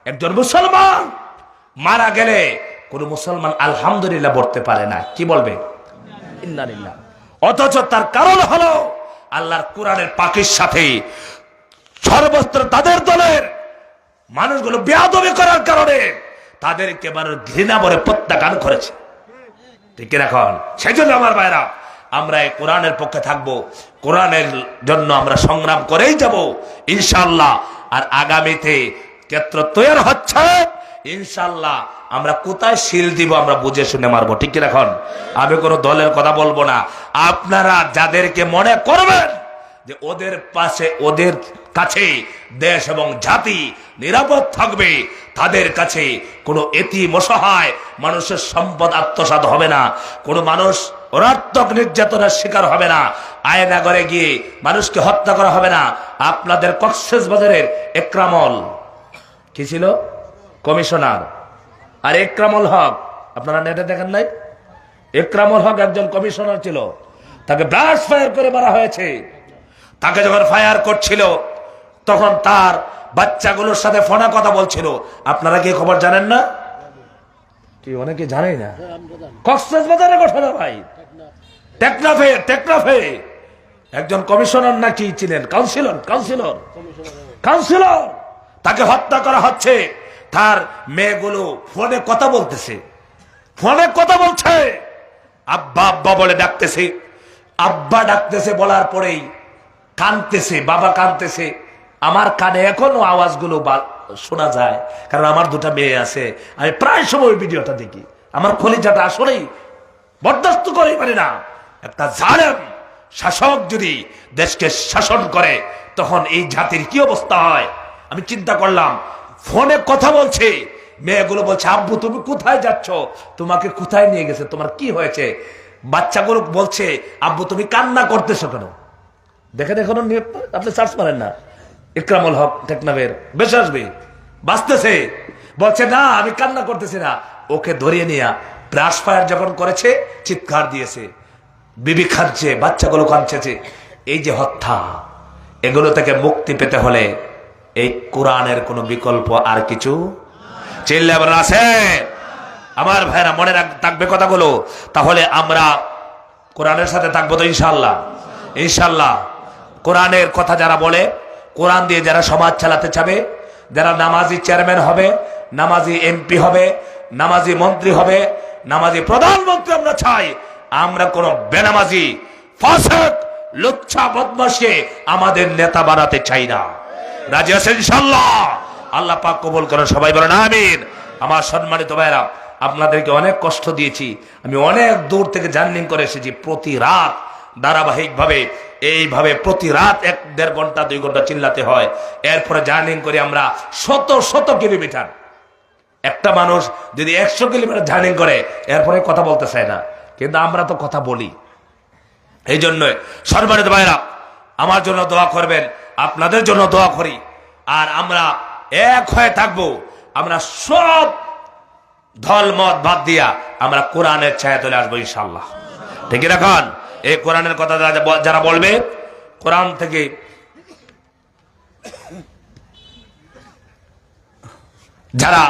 একজন মুসলমান মারা গেলে কোন মুসলমান আলহামদুলিল্লাহ পড়তে পারে না? কি বলবে? ইন্না লিল্লাহ। অথচ তার কারণ হলো আল্লাহর কোরআনের পাকের সাথে সর্বত্র তাদের দলের মানুষগুলো বেয়াদবি করার কারণে তাদেরকে মানুষ ঘৃণা ভরে প্রত্যাখ্যান করেছে, ঠিক এখন? সেই জন্য আমার ভাইরা, আমরা এই কোরআনের পক্ষে থাকবো, কোরআনের জন্য আমরা সংগ্রাম করেই যাব ইনশাআল্লাহ। আর আগামীতে ক্ষেত্র তৈরি হচ্ছে ইনশাআল্লাহ। আমরা কোথায় শিল দিব আমরা বুঝে শুনে মারবো, ঠিক এখন? আমি কোনো দলের কথা বলবো না। আপনারা যাদেরকে মনে করবেন যে ওদের পাশে, ওদের কাছে দেশ এবং জাতি নিরাপদ থাকবে, তাদের কাছে কোনো এতিম অসহায় মানুষের সম্পদ আত্মসাৎ হবে না, কোনো মানুষ অনার্থক নির্যাতনের শিকার হবে না, আয়নাগরে গিয়ে মানুষকে হত্যা করা হবে না। আপনাদের কক্সবাজারের একরামল কি ছিল? কমিশনার। আর একরামুল হক, আপনারা নেটে দেখেন নাই? একরামুল হক একজন কমিশনার ছিল, তাকে ব্রাশ ফায়ার করে মারা হয়েছে। তাকে যখন ফায়ার করছিল তখন তার বাচ্চাগুলোর সাথে ফোনে কথা বলছিল। আপনারা কি খবর জানেন না? অনেকে জানে না। কক্সবাজারের ঘটনা ভাই, টেকনাফে একজন কমিশনার নাকি ছিলেন, কাউন্সিলর, তাকে হত্যা করা হচ্ছে। তার মেয়েগুলো ফোনে কথা বলছে, আব্বা আব্বা বলে ডাকতেছে, আব্বা ডাকতেছে, বলার পরেই কাঁদতেছে, বাবা কাঁদতেছে। আমার কানে এখনো আওয়াজগুলো শোনা যায়, কারণ আমার দুটা মেয়ে আছে। আমি প্রায় সময় ভিডিওটা দেখি, আমার কলিজাটা আসলেই বরদাস্ত করে পারি না। একটা জালেম শাসক যদি দেশকে শাসন করে তখন এই জাতির কি অবস্থা হয়? আমি চিন্তা করলাম, ফোনে কথা বলছে, মেয়েগুলো বলছে আব্বু তুমি কোথায় যাচ্ছ, তোমাকে কোথায় নিয়ে গেছে, তোমার কি হয়েছে? বাচ্চাগুলো বলছে আব্বু তুমি কান্না করতেছো কেন? দেখে দেখুন, আপনি সার্চ মারেন না, ইকরামুল হক টেকনাফের বেশ আসবে, বাঁচতেছে, বলছে না আমি কান্না করতেছি না। ওকে ধরিয়ে নিয়ে ব্রাশ ফায়ার যখন করেছে চিৎকার দিয়েছে, বিবি কাঁদছে, বাচ্চাগুলো কাঁদছে। এই যে হত্যা, এগুলো থেকে মুক্তি পেতে হলে এই কোরআনের কোনো বিকল্প আর কিছু চিল্লে আছে। আমার ভাইরা মনে থাকবে কথাগুলো, তাহলে আমরা কোরআনের সাথে থাকবো তো ইনশাল্লাহ। ইনশাল্লাহ কোরআনের কথা যারা বলে, কোরআন দিয়ে যারা সমাজ চালাতে চাবে, যারা নামাজি চেয়ারম্যান হবে, নামাজি এমপি হবে, নামাজি মন্ত্রী হবে, নামাজি প্রধানমন্ত্রী আমরা চাই। আমরা কোন বেনামাজি ফাসিক লুচ্ছা বদমাশকে আমাদের নেতা বানাতে চাই না। রাজি আছেন ইনশাআল্লাহ? আল্লাহ পাক কবুল করেন, সবাই বলেন আমিন। আমার সম্মানিত ভাইরা, আপনাদেরকে অনেক কষ্ট দিয়েছি, আমি অনেক দূর থেকে জার্নি করে এসেছি। প্রতি রাত ধারাবাহিকভাবে এইভাবে প্রতি রাত 1-1.5 ঘন্টা 2 ঘন্টা চিল্লাতে হয়। এরপরে জার্নি করে আমরা শত কিলোমিটার। একটা মানুষ যদি 100 কিলোমিটার জার্নি করে এরপরে কথা বলতে চায় না, কিন্তু আমরা তো কথা বলি। এই জন্য সম্মানিত ভাইরা, আমার জন্য দোয়া করবেন, আপনাদের জন্য দোয়া করি। আর আমরা এক হয়ে থাকবো। আমরা সব দল মত বাদ দিয়া আমরা কোরআনের ছায়া তলে আসবো ইনশাআল্লাহ। ঠিক রাখুন। এই কোরআনের কথা যারা বলবে, কোরআন থেকে যারা